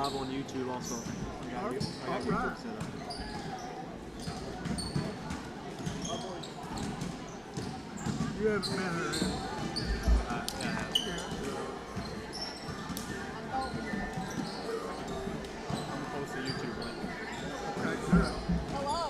On YouTube also. I got YouTube set up. You haven't met her yet? Yeah, I have. I'm gonna post a YouTube link. Okay, good. Hello.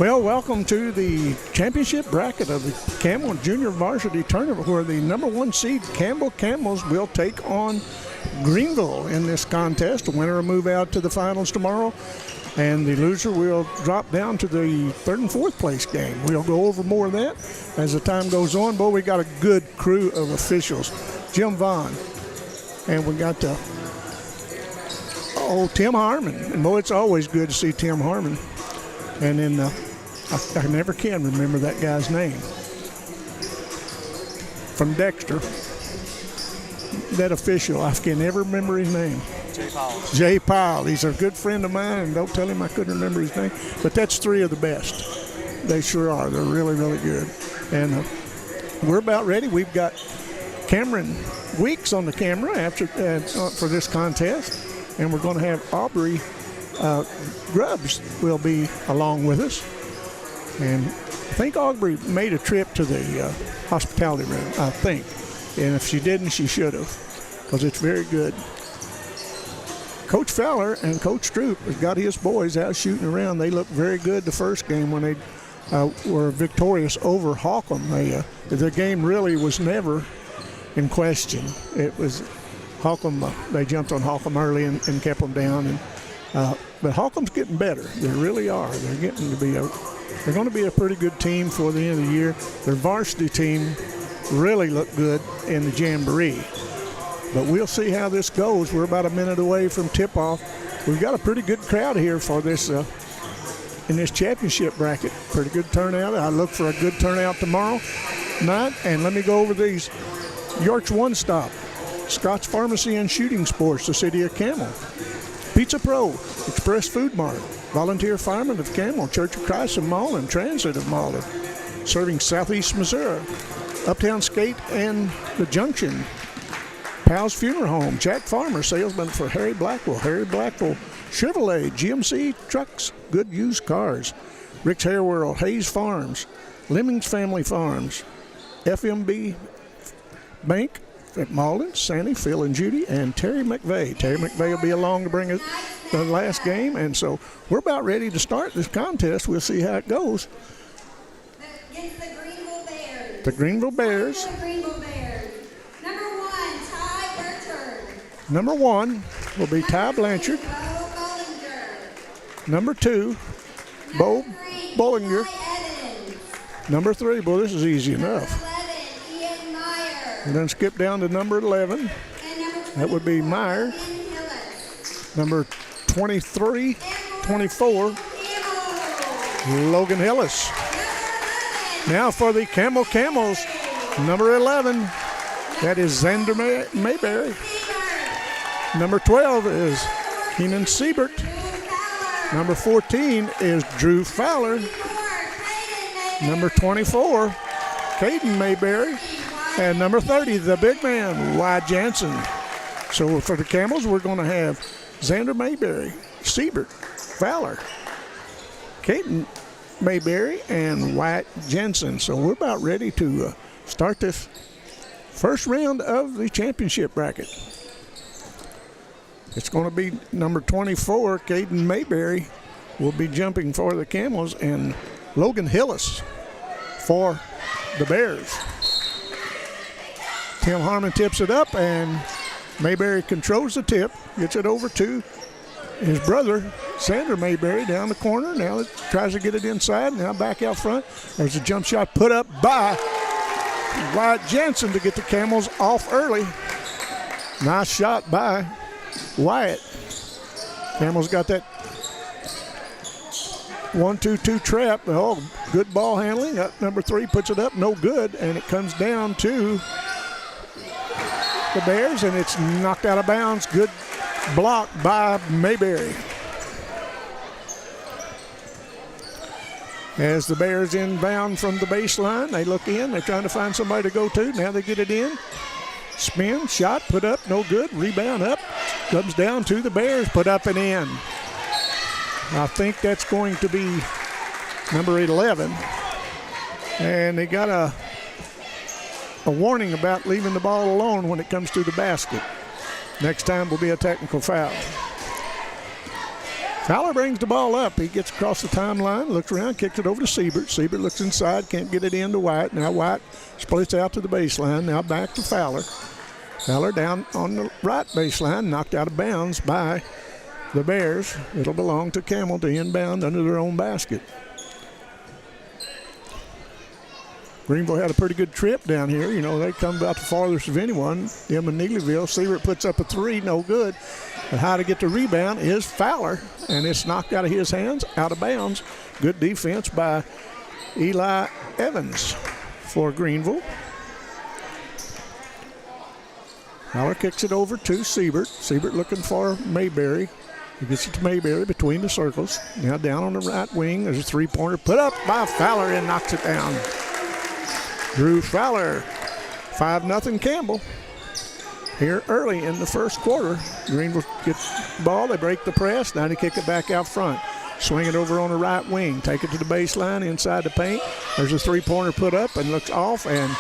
Well, welcome to the championship bracket of the Campbell Junior Varsity Tournament, where the number 1 seed Campbell Camels will take on Greenville in this contest. The winner will move out to the finals tomorrow, and the loser will drop down to the 3rd and 4th place game. We'll go over more of that as the time goes on. Boy, we got a good crew of officials. Jim Vaughn, and we got Tim Harmon. And boy, it's always good to see Tim Harmon. And then I never can remember that guy's name. From Dexter. That official, I can never remember his name. Jay Powell. He's a good friend of mine, and don't tell him I couldn't remember his name. But that's 3 of the best. They sure are. They're really, really good. And we're about ready. We've got Cameron Weeks on the camera for this contest. And we're going to have Aubrey Grubbs will be along with us. And I think Aubrey made a trip to the hospitality room, I think. And if she didn't, she should have, because it's very good. Coach Fowler and Coach Stroop has got his boys out shooting around. They looked very good the first game when they were victorious over Holcomb. The game really was never in question. It was Holcomb. They jumped on Holcomb early and kept them down. But Holcomb's getting better. They really are. They're going to be a pretty good team for the end of the year. Their varsity team really looked good in the Jamboree. But we'll see how this goes. We're about a minute away from tip-off. We've got a pretty good crowd here for this in this championship bracket. Pretty good turnout. I look for a good turnout tomorrow night. And let me go over these. York's One Stop, Scott's Pharmacy and Shooting Sports, the City of Campbell, Pizza Pro, Express Food Mart, Volunteer Firemen of Campbell, Church of Christ of Malden, Transit of Malden, serving Southeast Missouri, Uptown Skate and the Junction, Pal's Funeral Home, Jack Farmer, salesman for Harry Blackwell Chevrolet, GMC Trucks, Good Used Cars, Rick's Hair World, Hayes Farms, Lemmings Family Farms, FMB Bank at Malden, Sandy, Phil and Judy, and Terry McVeigh. Terry McVeigh will be along to bring us the last game, and so we're about ready to start this contest. We'll see how it goes. Against the Greenville Bears. The Greenville Bears. Number 1, Ty Berterd. Number 1 will be Ty Blanchard. Number 2, Bo Bollinger. Number 3, boy, this is easy enough. And then skip down to number 11. That would be Meyer. Number 23, 24, Logan Hillis. Now for the Campbell Camels, number 11, that is Xander Mayberry. Number 12 is Keenan Siebert. Number 14 is Drew Fowler. Number 24, Caden Mayberry. And number 30, the big man, Wyatt Jansen. So for the Camels, we're going to have Xander Mayberry, Siebert, Fowler, Caden Mayberry, and Wyatt Jensen. So we're about ready to start this first round of the championship bracket. It's going to be number 24, Caden Mayberry, will be jumping for the Camels, and Logan Hillis for the Bears. Tim Harmon tips it up, and Mayberry controls the tip, gets it over to his brother, Xander Mayberry, down the corner. Now tries to get it inside, now back out front. There's a jump shot put up by Wyatt Jensen to get the Camels off early. Nice shot by Wyatt. Camels got that 1-2-2 trap. Oh, good ball handling. Number 3 puts it up, no good, and it comes down to the Bears, and it's knocked out of bounds. Good block by Mayberry. As the Bears inbound from the baseline, they look in, they're trying to find somebody to go to. Now they get it in. Spin, shot, put up, no good. Rebound up, comes down to the Bears, put up and in. I think that's going to be number 11. And they got a warning about leaving the ball alone when it comes to the basket. Next time will be a technical foul. Fowler brings the ball up. He gets across the timeline, looks around, kicks it over to Siebert. Siebert looks inside, can't get it in to White. Now White splits out to the baseline. Now back to Fowler. Fowler down on the right baseline, knocked out of bounds by the Bears. It'll belong to Campbell to inbound under their own basket. Greenville had a pretty good trip down here. You know, they come about the farthest of anyone. Them in Neelyville. Siebert puts up a three, no good. But how to get the rebound is Fowler, and it's knocked out of his hands, out of bounds. Good defense by Eli Evans for Greenville. Fowler kicks it over to Siebert. Siebert looking for Mayberry. He gets it to Mayberry between the circles. Now down on the right wing. There's a three-pointer put up by Fowler and knocks it down. Drew Fowler, 5-0 Campbell. Here early in the first quarter. Greenville gets the ball. They break the press. Now they kick it back out front. Swing it over on the right wing. Take it to the baseline inside the paint. There's a three-pointer put up and looks off, and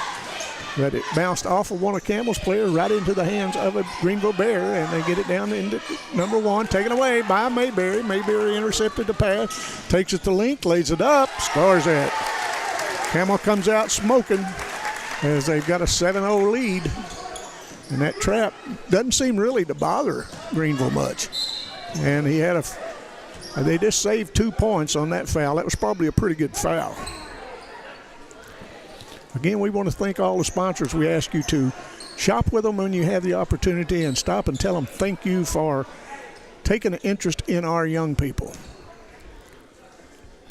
but it bounced off of one of Campbell's players right into the hands of a Greenville Bear, and they get it down into number one, taken away by Mayberry. Mayberry intercepted the pass, takes it to length, lays it up, scores it. Campbell comes out smoking as they've got a 7-0 lead, and that trap doesn't seem really to bother Greenville much. And he had they just saved 2 points on that foul. That was probably a pretty good foul. Again, we want to thank all the sponsors. We ask you to shop with them when you have the opportunity and stop and tell them thank you for taking an interest in our young people.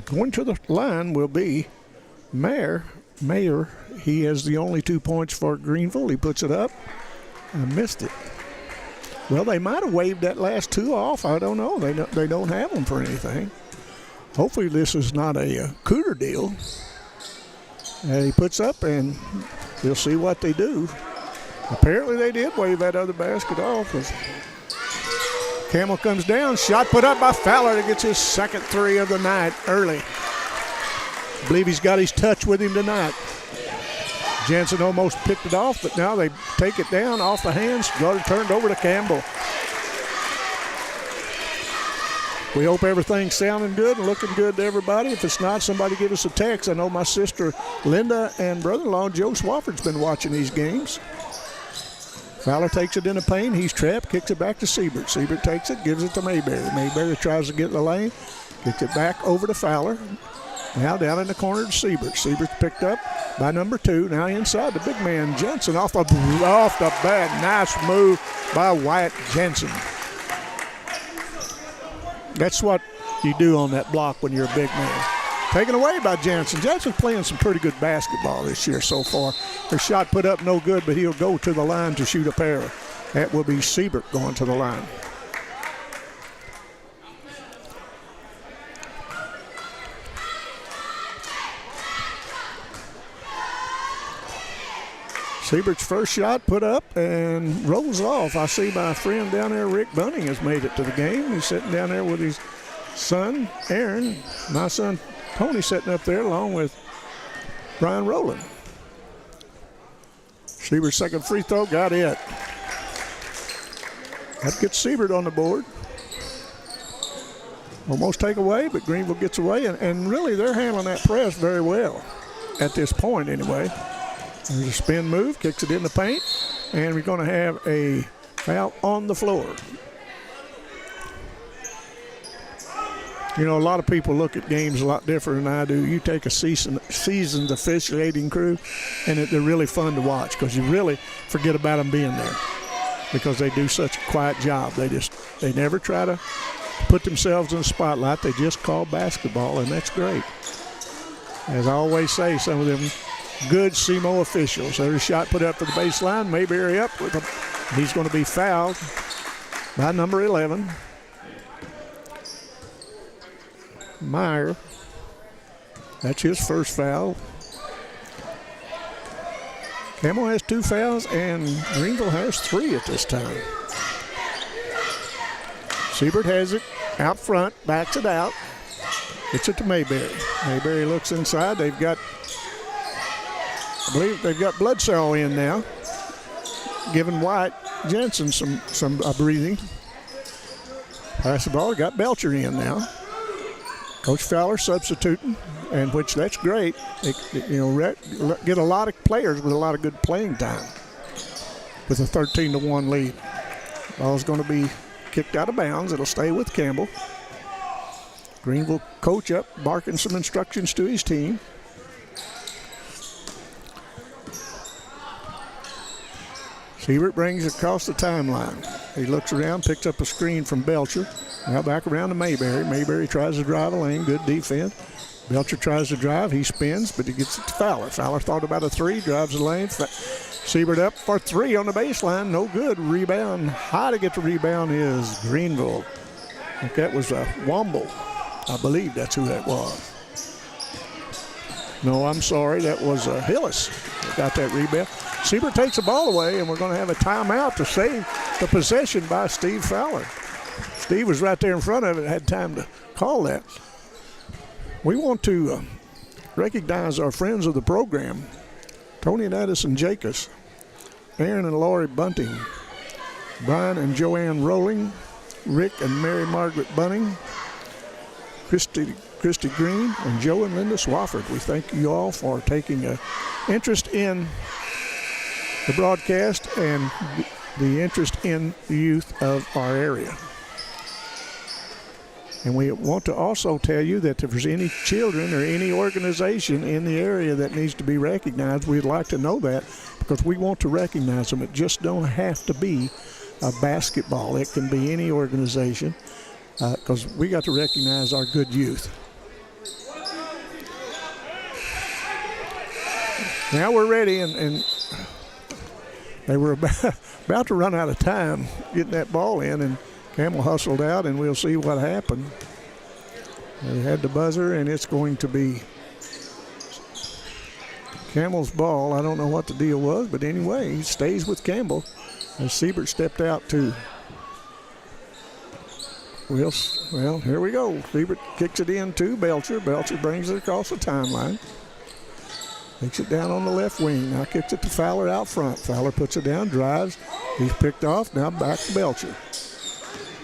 Going to the line will be Mayer. He has the only 2 points for Greenville. He puts it up. I missed it. Well, they might have waved that last 2 off. I don't know. They don't have them for anything. Hopefully this is not a Cooter deal. He puts up, and we'll see what they do. Apparently they did wave that other basket off. Campbell comes down. Shot put up by Fowler that gets his second 3 of the night early. I believe he's got his touch with him tonight. Jensen almost picked it off, but now they take it down off the hands. Got it turned over to Campbell. We hope everything's sounding good and looking good to everybody. If it's not, somebody give us a text. I know my sister Linda and brother-in-law Joe Swafford's been watching these games. Fowler takes it in the paint. He's trapped, kicks it back to Siebert. Siebert takes it, gives it to Mayberry. Mayberry tries to get in the lane, gets it back over to Fowler. Now down in the corner to Siebert. Siebert's picked up by number 2. Now inside the big man, Jensen, off the bat. Nice move by Wyatt Jensen. That's what you do on that block when you're a big man. Taken away by Jensen. Jensen's playing some pretty good basketball this year so far. Her shot put up no good, but he'll go to the line to shoot a pair. That will be Siebert going to the line. Siebert's first shot put up and rolls off. I see my friend down there, Rick Bunning, has made it to the game. He's sitting down there with his son, Aaron. My son, Tony, sitting up there along with Brian Rowland. Siebert's second free throw, got it. That gets Siebert on the board. Almost take away, but Greenville gets away. And really, they're handling that press very well at this point anyway. There's a spin move, kicks it in the paint, and we're going to have a foul on the floor. You know, a lot of people look at games a lot different than I do. You take a seasoned officiating crew, and they're really fun to watch because you really forget about them being there because they do such a quiet job. They never try to put themselves in the spotlight. They just call basketball, and that's great. As I always say, some of them good SEMO officials. There's a shot put up to the baseline. Mayberry up with him. He's going to be fouled by number 11. Meyer. That's his first foul. Campbell has 2 fouls, and Greenville has 3 at this time. Siebert has it out front, backs it out. Gets it to Mayberry. Mayberry looks inside. I believe they've got Bledsoe in now, giving White Jensen some breathing. Pass the ball. Got Belcher in now. Coach Fowler substituting, and which that's great. Get a lot of players with a lot of good playing time with a 13-1 lead. Ball's going to be kicked out of bounds. It'll stay with Campbell. Greenville coach up, barking some instructions to his team. Siebert brings it across the timeline. He looks around, picks up a screen from Belcher. Now back around to Mayberry. Mayberry tries to drive a lane. Good defense. Belcher tries to drive. He spins, but he gets it to Fowler. Fowler thought about a three, drives the lane. Siebert up for three on the baseline. No good. Rebound. High to get the rebound is Greenville. I think that was Womble. I believe that's who that was. No, I'm sorry. That was Hillis that got that rebound. Siebert takes the ball away, and we're going to have a timeout to save the possession by Steve Fowler. Steve was right there in front of it, had time to call that. We want to recognize our friends of the program, Tony and Addison Jacobs, Aaron and Lori Bunting, Brian and Joanne Rowling, Rick and Mary Margaret Bunting, Christy Green, and Joe and Linda Swafford. We thank you all for taking an interest in the broadcast and the interest in the youth of our area. And we want to also tell you that if there's any children or any organization in the area that needs to be recognized, we'd like to know that, because we want to recognize them. It just don't have to be a basketball. It can be any organization, because we got to recognize our good youth. Now we're ready, and they were about to run out of time getting that ball in, and Campbell hustled out, and we'll see what happened. They had the buzzer, and it's going to be Campbell's ball. I don't know what the deal was, but anyway, he stays with Campbell as Siebert stepped out too. Well, here we go. Siebert kicks it in to Belcher. Belcher brings it across the timeline. Takes it down on the left wing. Now kicks it to Fowler out front. Fowler puts it down, drives. He's picked off. Now back to Belcher.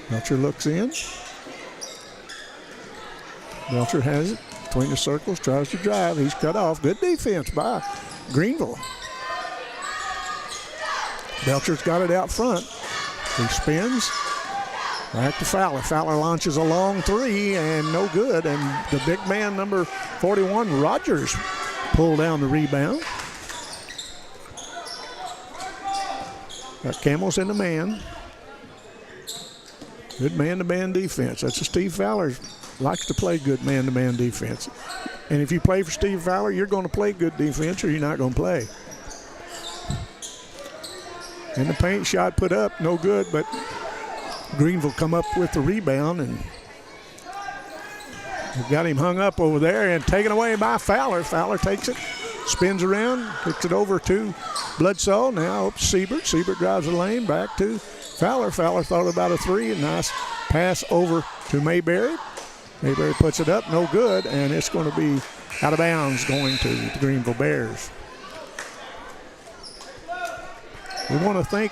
Belcher looks in. Belcher has it between the circles, tries to drive. He's cut off. Good defense by Greenville. Belcher's got it out front. He spins. Back to Fowler. Fowler launches a long three, and no good. And the big man, number 41, Rogers, pulled down the rebound. Got Campbell's in the man. Good man-to-man defense. That's what Steve Fowler likes to play, good man-to-man defense. And if you play for Steve Fowler, you're going to play good defense or you're not going to play. And the paint shot put up, no good, but Greenville come up with the rebound, and they've got him hung up over there and taken away by Fowler. Fowler takes it, spins around, kicks it over to Bledsoe. Now up to Siebert. Siebert drives the lane back to Fowler. Fowler thought about a three. A nice pass over to Mayberry. Mayberry puts it up, no good, and it's going to be out of bounds going to the Greenville Bears. We want to thank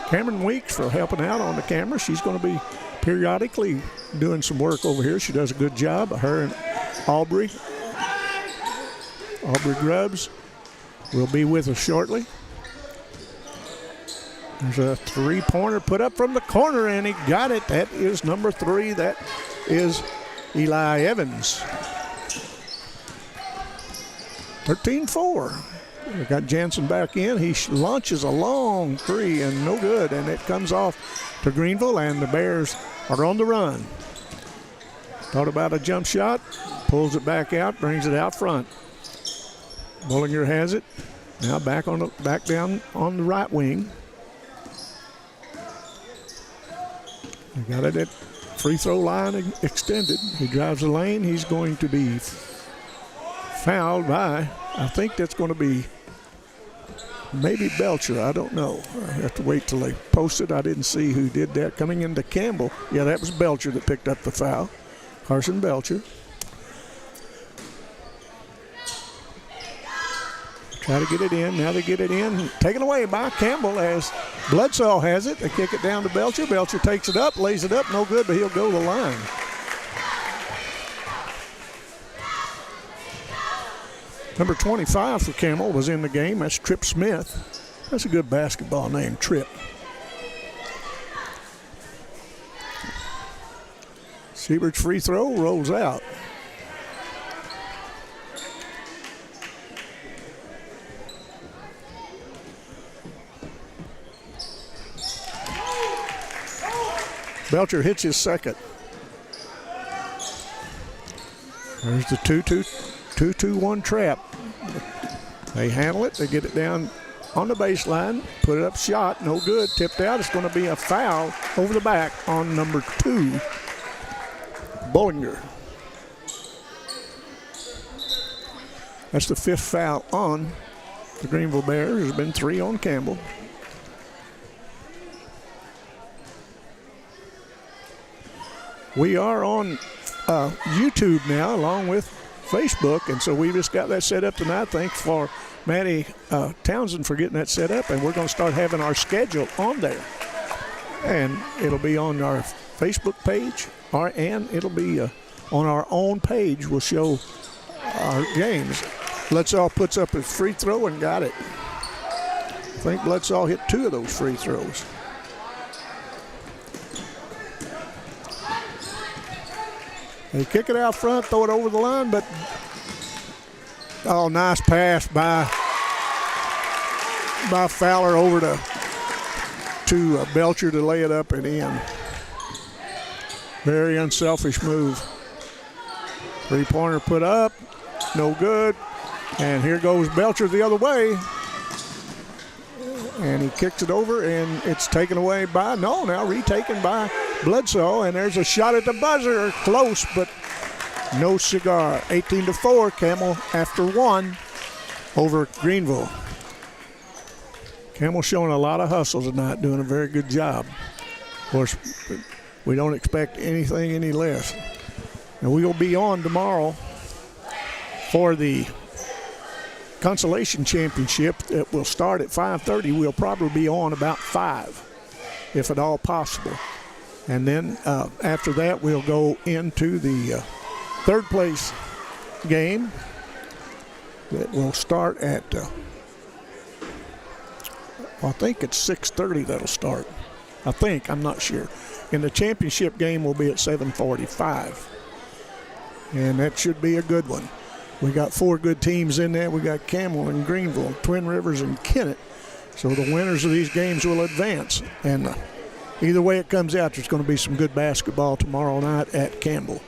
Cameron Weeks for helping out on the camera. She's going to be periodically doing some work over here. She does a good job. Her and Aubrey Grubbs will be with us shortly. There's a three-pointer put up from the corner, and he got it. That is number 3. That is Eli Evans. 13-4. We got Jansen back in. He launches a long three, and no good, and it comes off to Greenville, and the Bears are on the run. Thought about a jump shot, pulls it back out, brings it out front. Bullinger has it. Now back down on the right wing. He got it at free throw line extended. He drives the lane. He's going to be fouled by, I think that's going to be maybe Belcher. I don't know. I have to wait till they post it. I didn't see who did that. Coming into Campbell. Yeah, that was Belcher that picked up the foul. Carson Belcher. Try to get it in. Now they get it in. Taken away by Campbell as Bledsoe has it. They kick it down to Belcher. Belcher takes it up, lays it up. No good, but he'll go to the line. Number 25 for Campbell was in the game. That's Trip Smith. That's a good basketball name, Trip. Siebert's free throw rolls out. Belcher hits his second. There's the 2-2-1 trap. They handle it. They get it down on the baseline. Put it up shot. No good. Tipped out. It's going to be a foul over the back on number 2, Bollinger. That's the 5th foul on the Greenville Bears. There's been 3 on Campbell. We are on YouTube now along with Facebook, and so we just got that set up tonight. Thanks for Maddie Townsend for getting that set up, and we're going to start having our schedule on there. And it'll be on our Facebook page, and it'll be on our own page. We'll show our games. Bledsoe puts up his free throw and got it. I think Bledsoe hit 2 of those free throws. They kick it out front, throw it over the line, but nice pass by Fowler over to Belcher to lay it up and in. Very unselfish move. 3-pointer put up, no good. And here goes Belcher the other way. And he kicks it over, and it's taken away now retaken by Bledsoe, and there's a shot at the buzzer. Close, but no cigar. 18-4, Campbell after 1 over Greenville. Campbell showing a lot of hustle tonight, doing a very good job. Of course, we don't expect anything any less. And we will be on tomorrow for the Consolation Championship. It will start at 5:30. We'll probably be on about 5, if at all possible. And then after that, we'll go into the 3rd place game that will start at, I think it's 6:30 that'll start. I'm not sure. And the championship game will be at 7:45. And that should be a good one. We got 4 good teams in there. We got Campbell and Greenville, Twin Rivers and Kennett. So the winners of these games will advance. And either way it comes out, there's going to be some good basketball tomorrow night at Campbell.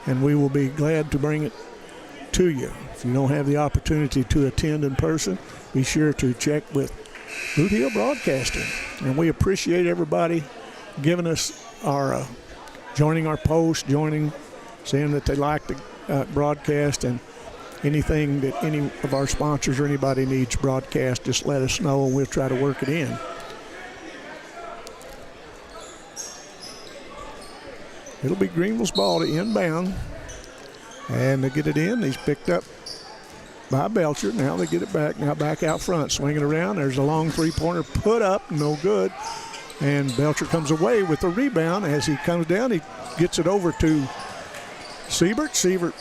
And we will be glad to bring it to you. If you don't have the opportunity to attend in person, be sure to check with Boot Hill Broadcasting. And we appreciate everybody giving us our, joining our post, saying that they like the broadcast, and anything that any of our sponsors or anybody needs broadcast, just let us know and we'll try to work it in. It'll be Greenville's ball to inbound, and they get it in. He's picked up by Belcher. Now they get it back. Now back out front, swinging around. There's a long 3-pointer put up, no good. And Belcher comes away with the rebound. As he comes down, he gets it over to Siebert. Siebert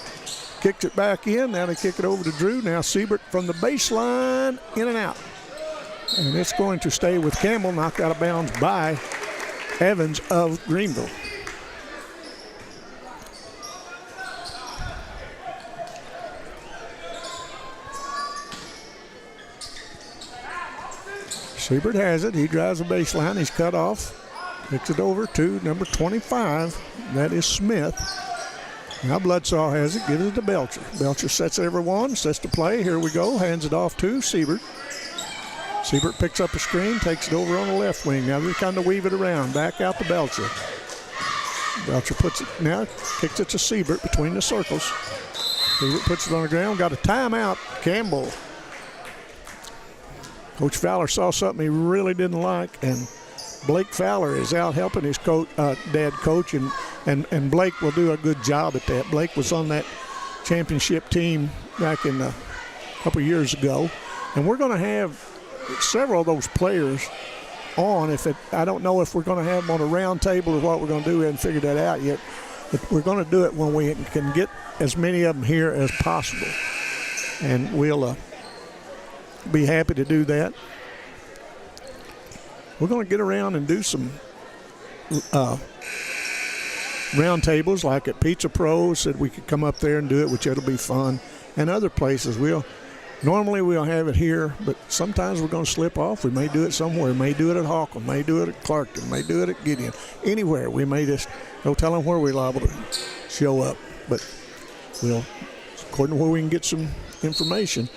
kicks it back in. Now they kick it over to Drew. Now Siebert from the baseline, in and out. And it's going to stay with Campbell, knocked out of bounds by Evans of Greenville. Siebert has it. He drives the baseline. He's cut off. Kicks it over to number 25. That is Smith. Now Bledsoe has it. Gives it to Belcher. Belcher sets everyone. Sets the play. Here we go. Hands it off to Siebert. Siebert picks up a screen. Takes it over on the left wing. Now they kind of weave it around. Back out to Belcher. Belcher puts it now. Kicks it to Siebert between the circles. Siebert puts it on the ground. Got a timeout. Campbell. Coach Fowler saw something he really didn't like, and Blake Fowler is out helping his dad coach, and Blake will do a good job at that. Blake was on that championship team back in a couple years ago, And we're going to have several of those players on. I don't know if we're going to have them on a round table or what we're going to do. We haven't figured that out yet. But we're going to do it when we can get as many of them here as possible. And we'll be happy to do that. We're going to get around and do some round tables like at Pizza Pro. Said we could come up there and do it, which it'll be fun. And other places. Normally we'll have it here, but sometimes we're going to slip off. We may do it somewhere. We may do it at Hawkland. May do it at Clarkton. May do it at Gideon. Anywhere. We may just go tell them where we're liable to show up. But we'll, according to where we can get some information.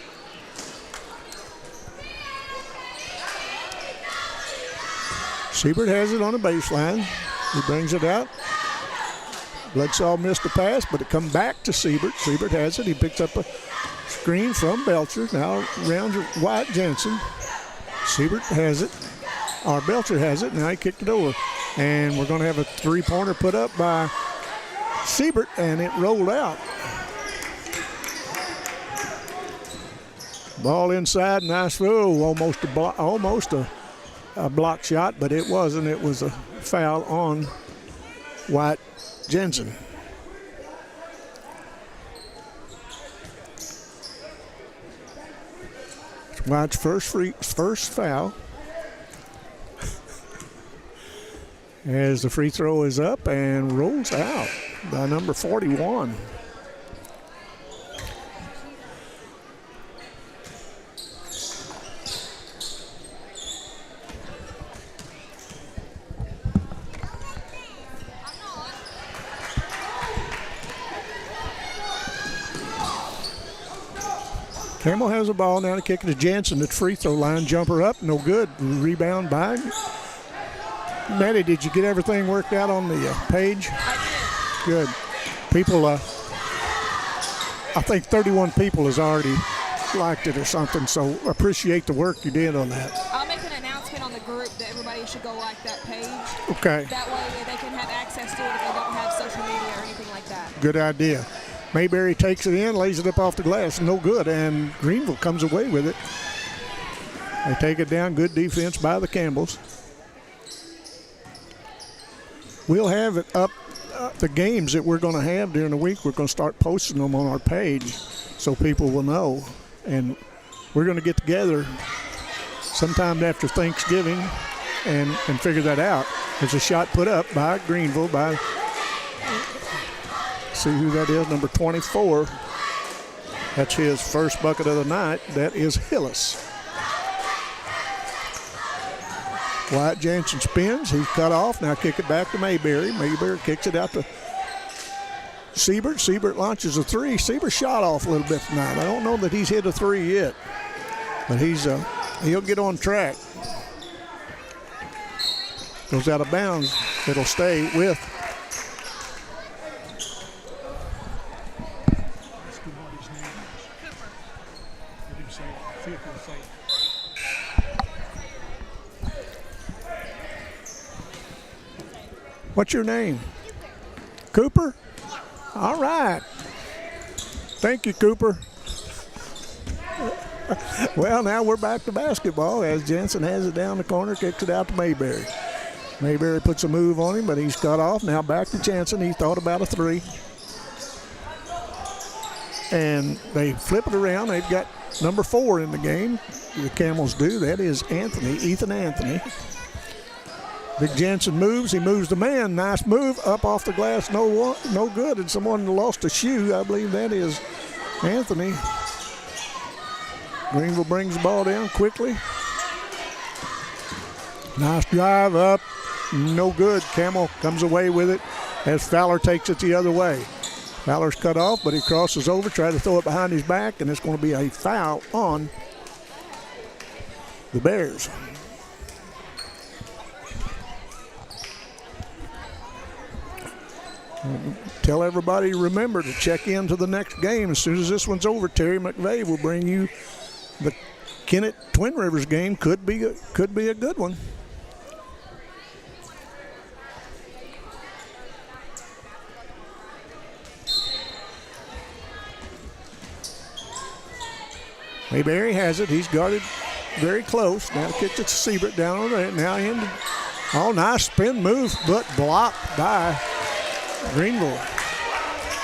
Siebert has it on the baseline. He brings it out. Bledsoe missed the pass, but it comes back to Siebert. Siebert has it. He picks up a screen from Belcher. Now rounds Wyatt Jensen. Siebert has it. Or Belcher has it. Now he kicked it over. And we're going to have a three-pointer put up by Siebert, and it rolled out. Ball inside. Nice throw. Almost a block shot, but it wasn't. It was a foul on Wyatt Jensen. Wyatt's first foul. As the free throw is up and rolls out by number 41. Campbell has the ball now to kick it to Jensen at the free throw line. Jumper up, no good. Rebound by Maddie. Did you get everything worked out on the page? I did. Good. People, I think 31 people has already liked it or something, so appreciate the work you did on that. I'll make an announcement on the group that everybody should go like that page. Okay. That way they can have access to it if they don't have social media or anything like that. Good idea. Mayberry takes it in, lays it up off the glass. No good, and Greenville comes away with it. They take it down. Good defense by the Campbells. We'll have it up, the games that we're going to have during the week. We're going to start posting them on our page so people will know. And we're going to get together sometime after Thanksgiving and figure that out. There's a shot put up by Greenville by, see who that is, number 24. That's his first bucket of the night. That is Hillis. Wyatt Jensen spins. He's cut off. Now kick it back to Mayberry. Mayberry kicks it out to Siebert. Siebert launches a three. Siebert shot off a little bit tonight. I don't know that he's hit a three yet, but he'll get on track. Goes out of bounds. It'll stay with What's your name? Cooper? All right. Thank you, Cooper. Well, now we're back to basketball as Jensen has it down the corner, kicks it out to Mayberry. Mayberry puts a move on him, but he's cut off. Now back to Jensen. He thought about a three. And they flip it around. They've got number 4 in the game. The Camels do. That is Ethan Anthony. Big Jensen moves. He moves the man. Nice move. Up off the glass. No good. And someone lost a shoe. I believe that is Anthony. Greenville brings the ball down quickly. Nice drive up. No good. Camel comes away with it as Fowler takes it the other way. Fowler's cut off, but he crosses over, tries to throw it behind his back, and it's going to be a foul on the Bears. Tell everybody, remember to check into the next game. As soon as this one's over, Terry McVeigh will bring you the Kennett Twin Rivers game. Could be a good one. Mayberry has it. He's guarded very close. Now kicked it to Siebert down over there. Now into. Oh, nice spin move, but blocked by Greenville.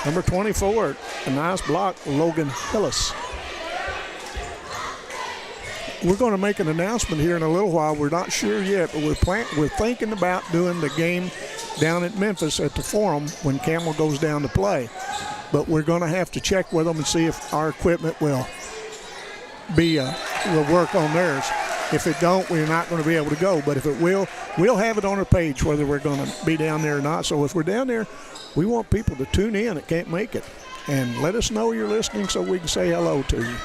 Number 24, a nice block, Logan Hillis. We're going to make an announcement here in a little while. We're not sure yet, but we're thinking about doing the game down at Memphis at the Forum when Campbell goes down to play. But we're going to have to check with them and see if our equipment will work on theirs. If it don't, we're not going to be able to go. But if it will, we'll have it on our page whether we're going to be down there or not. So if we're down there, we want people to tune in that can't make it. And let us know you're listening so we can say hello to you.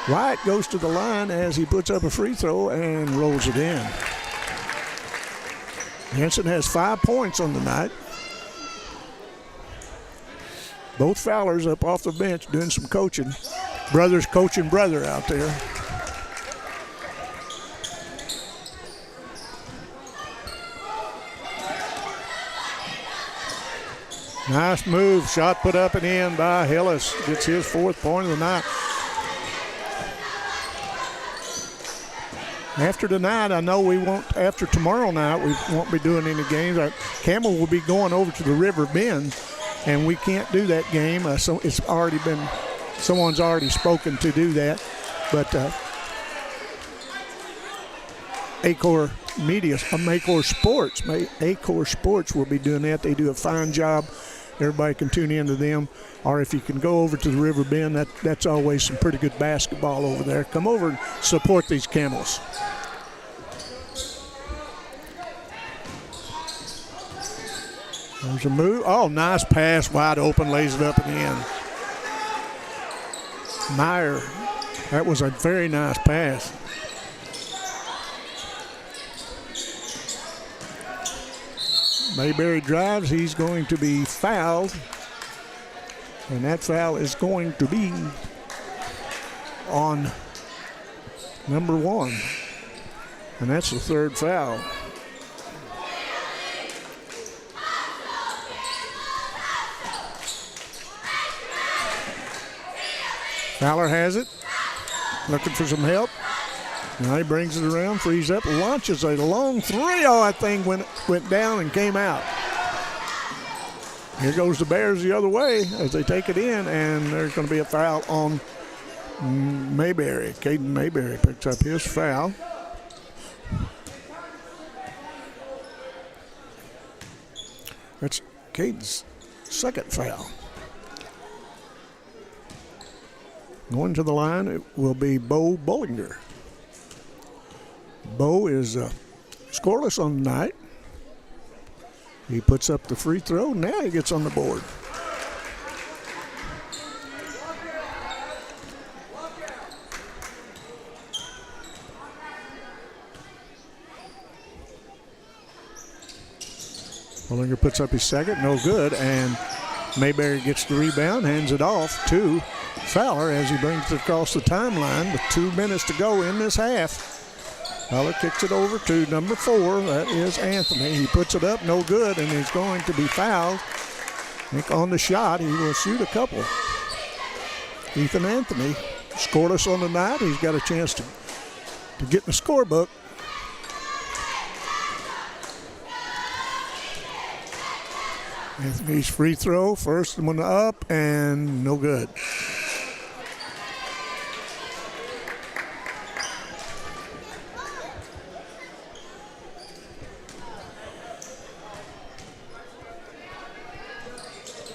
Wyatt goes to the line as he puts up a free throw and rolls it in. Henson has 5 points on the night. Both Fowlers up off the bench doing some coaching. Brothers coaching brother out there. Nice move. Shot put up and in by Hillis. Gets his 4th point of the night. After tonight, I know after tomorrow night, we won't be doing any games. Campbell will be going over to the River Bend, and we can't do that game. So it's already been, someone's already spoken to do that. But Acor Sports will be doing that. They do a fine job. Everybody can tune in to them. Or if you can go over to the River Bend, that's always some pretty good basketball over there. Come over and support these Camels. There's a move. Oh, nice pass, wide open, lays it up and in. Meyer, that was a very nice pass. Mayberry drives. He's going to be fouled. And that foul is going to be on number 1. And that's the 3rd foul. Fowler has it. Looking for some help. Now he brings it around, frees up, launches a long 3. Oh, that thing went down and came out. Here goes the Bears the other way as they take it in, and there's going to be a foul on Mayberry. Caden Mayberry picks up his foul. That's Caden's 2nd foul. Going to the line, it will be Bo Bollinger. Bo is scoreless on the night. He puts up the free throw. Now he gets on the board. Bollinger puts up his 2nd, no good, and Mayberry gets the rebound, hands it off to Fowler as he brings it across the timeline with 2 minutes to go in this half. Fowler kicks it over to number 4. That is Anthony. He puts it up, no good, and he's going to be fouled. I think on the shot, he will shoot a couple. Ethan Anthony, scoreless on the night. He's got a chance to get in the scorebook. Anthony's free throw, first one up, and no good.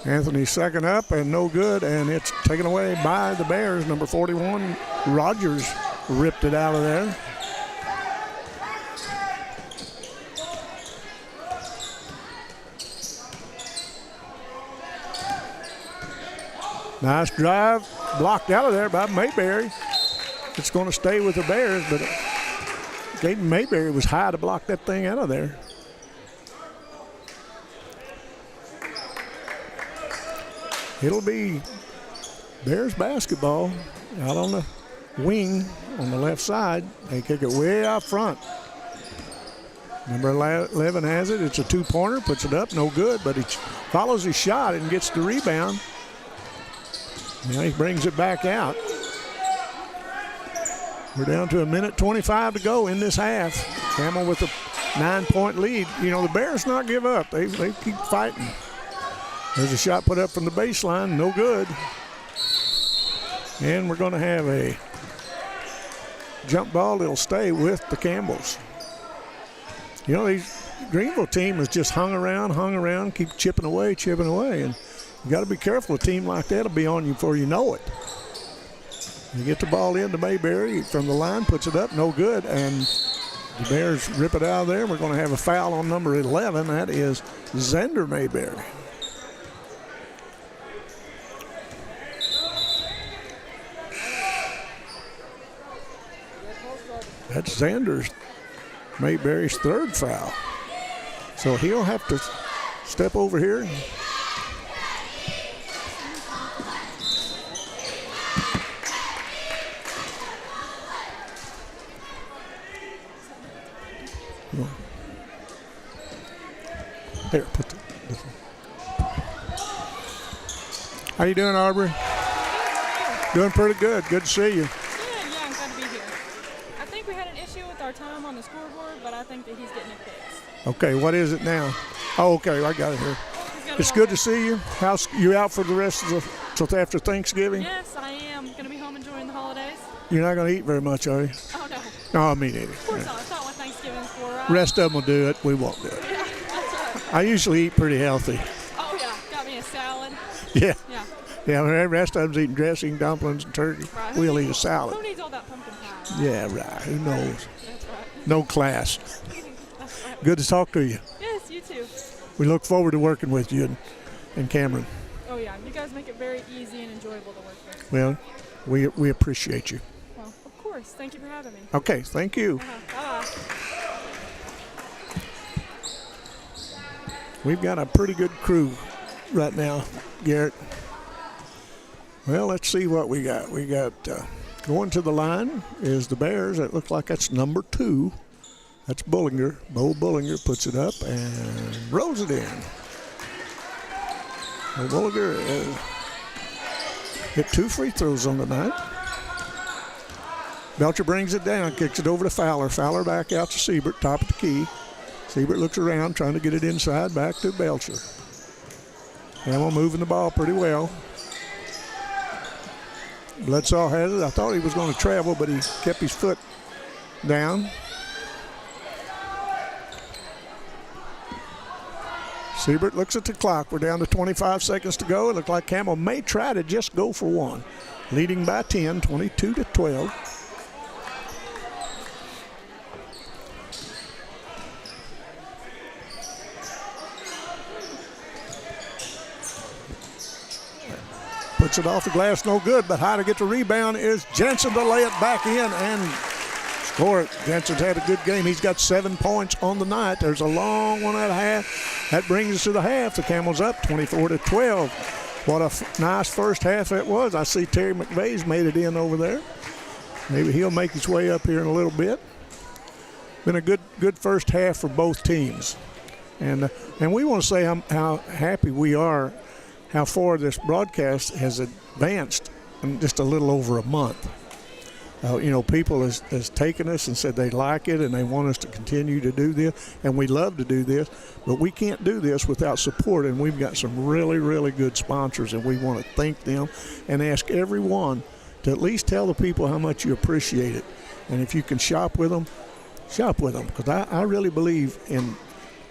Anthony's 2nd up and no good, and it's taken away by the Bears. Number 41, Rogers, ripped it out of there. Nice drive, blocked out of there by Mayberry. It's going to stay with the Bears, but Caden Mayberry was high to block that thing out of there. It'll be Bears basketball out on the wing on the left side. They kick it way out front. Number 11 has it. It's a 2-pointer, puts it up, no good, but he follows his shot and gets the rebound. Now he brings it back out. We're down to 1:25 to go in this half. Campbell with a 9-point lead. You know, the Bears not give up. They keep fighting. There's a shot put up from the baseline, no good. And we're going to have a jump ball that'll stay with the Campbells. You know, these Greenville team has just hung around, keep chipping away. And you got to be careful. A team like that will be on you before you know it. You get the ball into Mayberry from the line, puts it up, no good. And the Bears rip it out of there. We're going to have a foul on number 11. That is Xander Mayberry. That's Xander's Mayberry's third foul. So he'll have to step over here. Here, put this one. How you doing, Aubrey? Doing pretty good. Good to see you. Yeah, I'm glad to be here. I think we had an issue with our time on the scoreboard, but I think that he's getting it fixed. Okay, what is it now? Oh, okay, I got it here. It's good to see you. How's you out for the rest of the till after Thanksgiving? Yes, I am. Going to be home enjoying the holidays. You're not going to eat very much, are you? Oh, no. No, me neither. Of course not. It's not what Thanksgiving's for, right? Rest of them will do it. We won't do it. Yeah, that's right. I usually eat pretty healthy. Oh, yeah. Got me a salad. Yeah. Yeah. Yeah, the rest of them's eating dressing, dumplings, and turkey. Right. We'll eat a salad. Who needs all that pumpkin pie, right? Yeah, right. Who knows? That's right. No class. That's right. Good to talk to you. Yes, you too. We look forward to working with you and Cameron. Oh, yeah. You guys make it very easy and enjoyable to work with. Well, we appreciate you. Well, of course. Thank you for having me. Okay, thank you. Bye. We've got a pretty good crew right now, Garrett. Well, let's see what we got. We got going to the line is the Bears. It looks like that's number 2. That's Bullinger. Bo Bullinger puts it up and rolls it in. Bo Bullinger hit 2 free throws on the night. Belcher brings it down, kicks it over to Fowler. Fowler back out to Siebert, top of the key. Siebert looks around, trying to get it inside, back to Belcher. Hamill moving the ball pretty well. Bledsoe has it. I thought he was going to travel, but he kept his foot down. Siebert looks at the clock. We're down to 25 seconds to go. It looks like Campbell may try to just go for one. Leading by 10, 22-12. Puts it off the glass, no good, but how to get the rebound is Jensen to lay it back in and score it. Jensen's had a good game. He's got 7 points on the night. There's a long one at a half. That brings us to the half. The Camels up 24-12. What a nice first half it was. I see Terry McVeigh's made it in over there. Maybe he'll make his way up here in a little bit. Been a good first half for both teams. And we want to say how happy we are how far this broadcast has advanced in just a little over a month. People has taken us and said they like it and they want us to continue to do this, and we love to do this, but we can't do this without support, and we've got some really, really good sponsors, and we want to thank them and ask everyone to at least tell the people how much you appreciate it. And if you can shop with them, because I really believe in,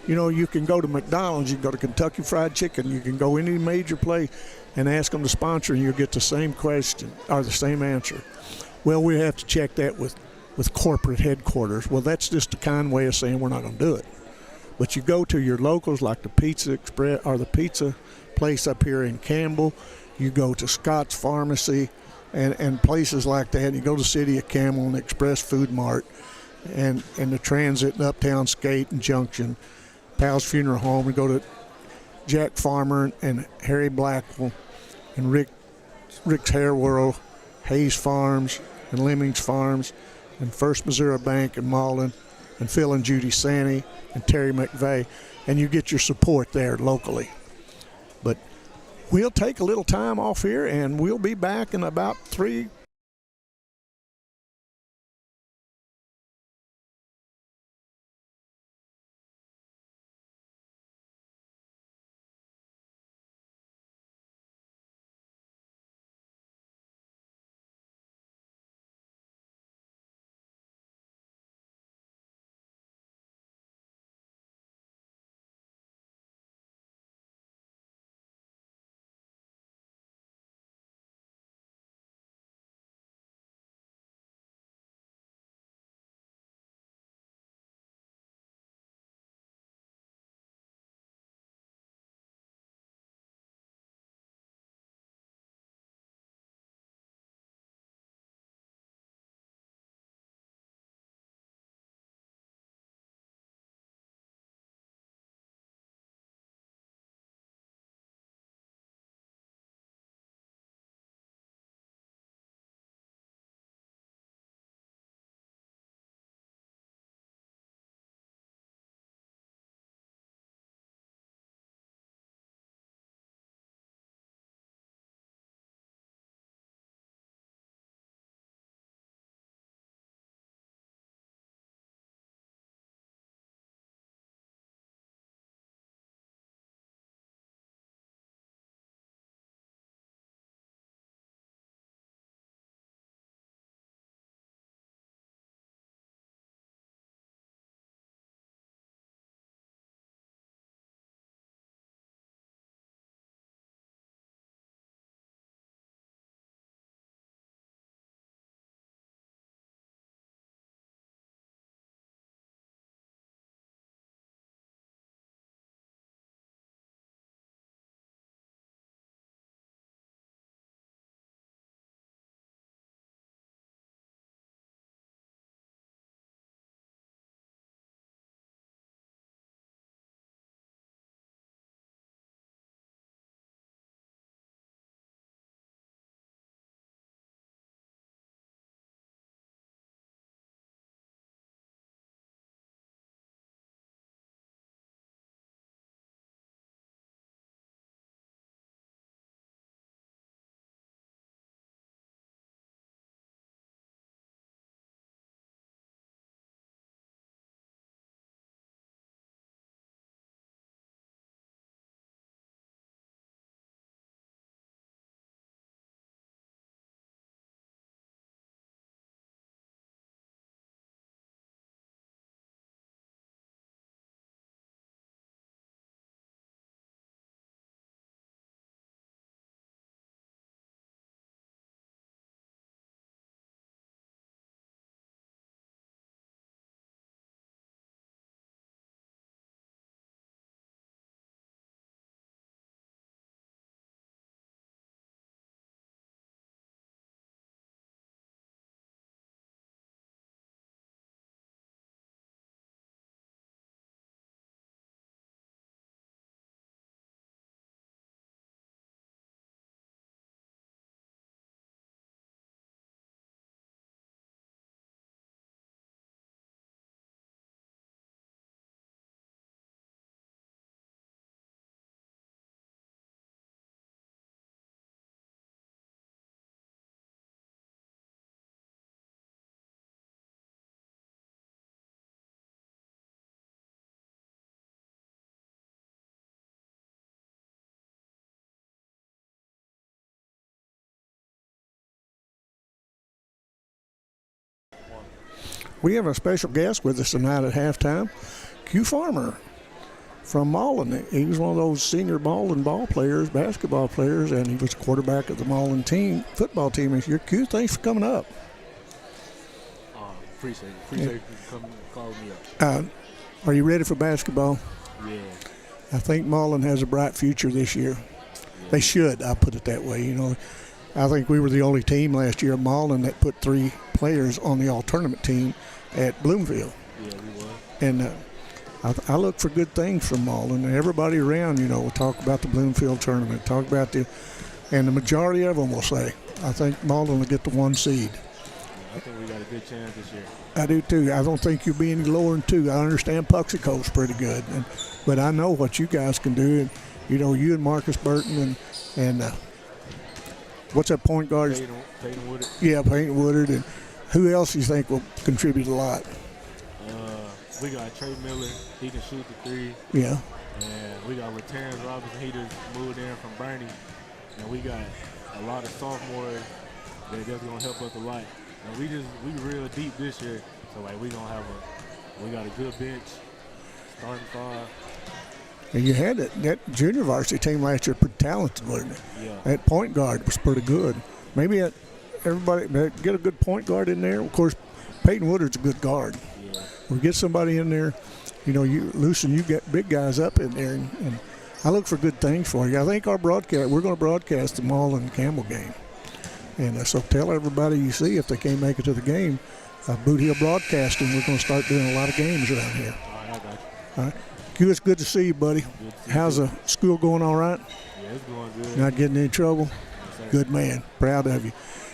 you can go to McDonald's, you can go to Kentucky Fried Chicken, you can go any major place and ask them to sponsor, and you'll get the same question or the same answer. Well, we have to check that with corporate headquarters. Well, that's just a kind way of saying we're not going to do it. But you go to your locals like the Pizza Express or the pizza place up here in Campbell. You go to Scott's Pharmacy and places like that. You go to City of Campbell and Express Food Mart and the Transit and Uptown Skate and Junction, Pal's Funeral Home. We go to Jack Farmer and Harry Blackwell and Rick's Hair World, Hayes Farms and Lemmings Farms and First Missouri Bank in Malden and Phil and Judy Sanny and Terry McVeigh, and you get your support there locally. But we'll take a little time off here, and we'll be back in about 3 we have a special guest with us tonight at halftime, Q Farmer from Mullen. He was one of those senior Mullen basketball players, and he was quarterback of the Mullen football team this year. Q, thanks for coming up. Appreciate it. Appreciate you calling me up. Are you ready for basketball? Yeah. I think Mullen has a bright future this year. Yeah. They should, I'll put it that way. You know, I think we were the only team last year, Mullen, that put 3 players on the all-tournament team at Bloomfield. Yeah, we were. And I look for good things from Mullen. And everybody around, you know, will talk about the Bloomfield tournament, and the majority of them will say, I think Mullen will get the 1 seed. I think we got a good chance this year. I do too. I don't think you'll be any lower than 2. I understand Puxico's pretty good, but I know what you guys can do. And you know, you and Marcus Burton and what's that point guard? Peyton Woodard. Yeah, Peyton Woodard. And who else you think will contribute a lot? We got Trey Miller. He can shoot the 3. Yeah. And we got Terrence Robinson. He just moved in from Bernie. And we got a lot of sophomores that's gonna help us a lot. And we real deep this year, so like we got a good bench, starting 5. And you had that junior varsity team last year, pretty talented, wasn't it? Yeah. That point guard was pretty good. Maybe everybody get a good point guard in there. Of course, Peyton Woodard's a good guard. Yeah. We get somebody in there, you know, you get big guys up in there, and I look for good things for you. I think we're going to broadcast the Mullen and Campbell game. And so tell everybody you see if they can't make it to the game, Boot Hill Broadcasting, we're going to start doing a lot of games around here. All right, I got you. All right. Q, it's good to see you, buddy. How's the school going all right? Yeah, it's going good. Not getting in any trouble? Yes, Good man. Proud of you.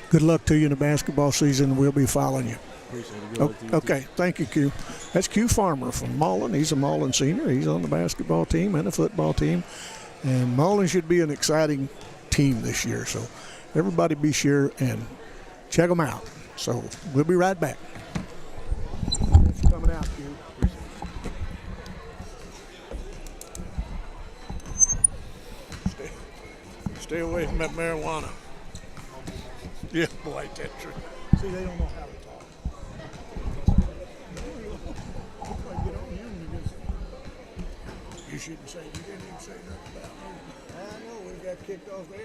Good luck to you in the basketball season. We'll be following you. Appreciate it. Good luck to you, Okay, thank you, Q. That's Q Farmer from Mullen. He's a Mullen senior. He's on the basketball team and the football team. And Mullen should be an exciting team this year. So everybody be sure and check them out. So we'll be right back. Thanks for coming out, Q. Stay away from that marijuana. Yeah, boy, that's true. See, they don't know how to talk. You shouldn't say, you didn't even say nothing about me. I know, we got kicked off there.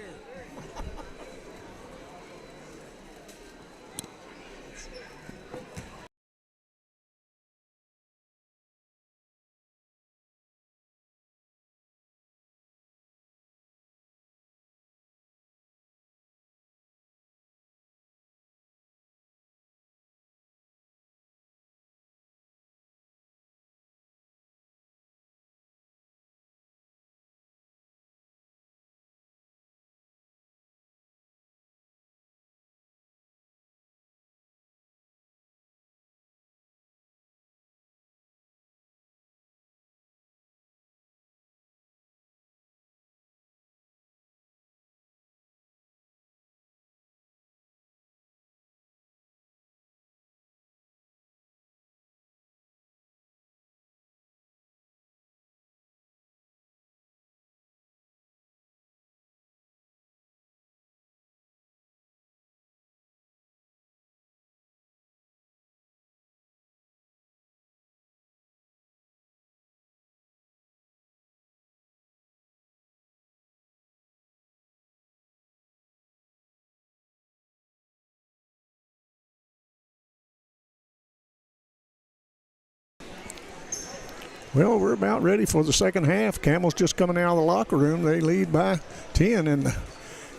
Well, we're about ready for the second half. Campbell's just coming out of the locker room. They lead by 10. And,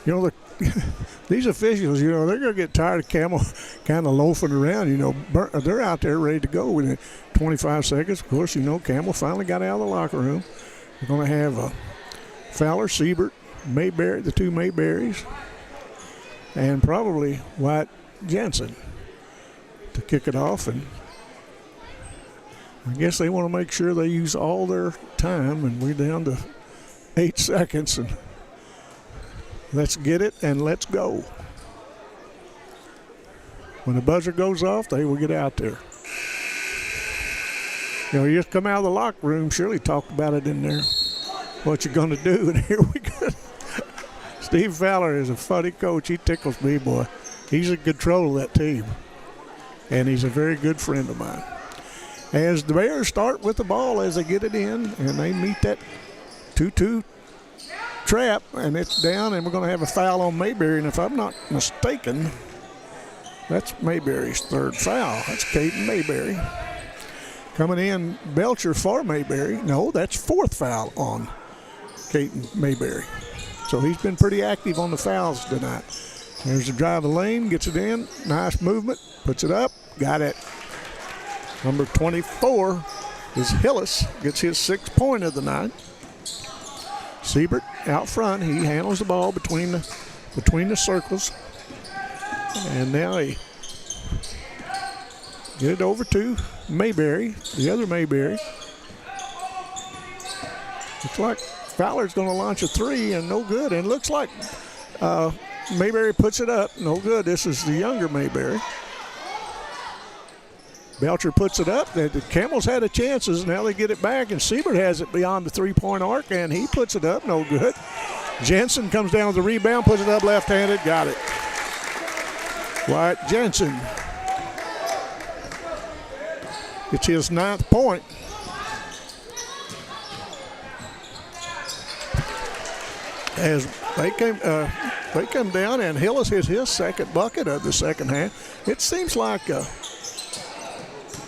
you know, these officials, you know, they're going to get tired of Campbell kind of loafing around. You know, they're out there ready to go within 25 seconds. Of course, you know, Campbell finally got out of the locker room. We're going to have Fowler, Siebert, Mayberry, the 2 Mayberries, and probably White Jensen to kick it off. And I guess they want to make sure they use all their time, and we're down to 8 seconds. And let's get it and let's go. When the buzzer goes off, they will get out there. You know, you just come out of the locker room, Shirley talked about it in there, what you're going to do, and here we go. Steve Fowler is a funny coach. He tickles me, boy. He's in control of that team. and he's a very good friend of mine. As the Bears start with the ball as they get it in, and they meet that 2-2 trap, and it's down, and we're going to have a foul on Mayberry, and if I'm not mistaken, that's Mayberry's third foul. That's Caden Mayberry. Coming in, Belcher for Mayberry. No, that's fourth foul on Caden Mayberry. So he's been pretty active on the fouls tonight. There's the drive the lane, gets it in, nice movement, puts it up, got it. Number 24 is Hillis, gets his 6th point of the night. Siebert out front, he handles the ball between the circles. And now they get it over to Mayberry, the other Mayberry. Looks like Fowler's going to launch a 3 and no good. And looks like Mayberry puts it up, no good. This is the younger Mayberry. Belcher puts it up. The Camels had a chances. Now they get it back, and Siebert has it beyond the 3-point arc, and he puts it up, no good. Jensen comes down with the rebound, puts it up left-handed, got it. Wyatt Jensen gets his 9th point. As they come down, and Hillis hits his 2nd bucket of the second half. It seems like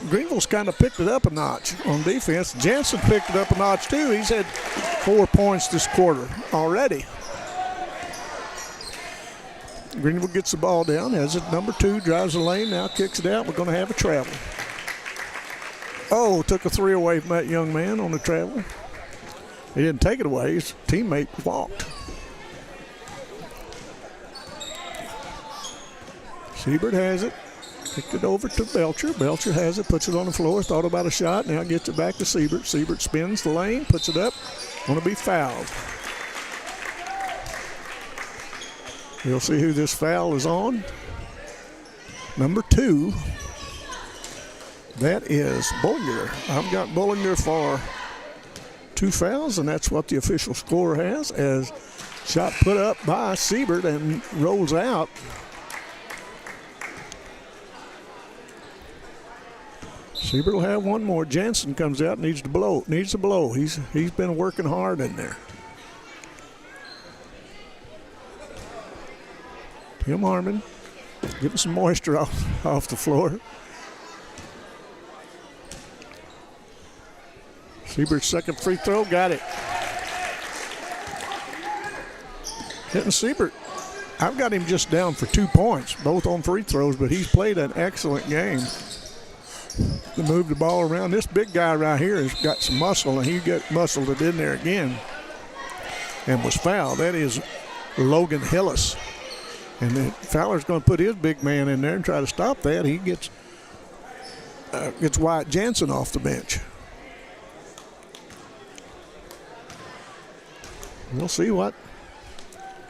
Greenville's kind of picked it up a notch on defense. Jensen picked it up a notch too. He's had 4 points this quarter already. Greenville gets the ball down, has it number 2, drives the lane, now kicks it out. We're going to have a travel. Oh, took a 3 away from that young man on the travel. He didn't take it away, his teammate walked. Siebert has it, kicked it over to Belcher. Belcher has it, puts it on the floor, thought about a shot, now gets it back to Siebert. Siebert spins the lane, puts it up, going to be fouled. We'll see who this foul is on. Number 2. That is Bollinger. I've got Bollinger for 2 fouls, and that's what the official score has, as shot put up by Siebert and rolls out. Siebert will have one more. Jansen comes out, needs to blow. He's been working hard in there. Tim Harmon getting some moisture off the floor. Siebert's 2nd free throw, got it. Hitting Siebert. I've got him just down for 2 points, both on free throws, but he's played an excellent game to move the ball around. This big guy right here has got some muscle, and he muscled it in there again and was fouled. That is Logan Hillis. And then Fowler's going to put his big man in there and try to stop that. He gets Wyatt Jansen off the bench. We'll see what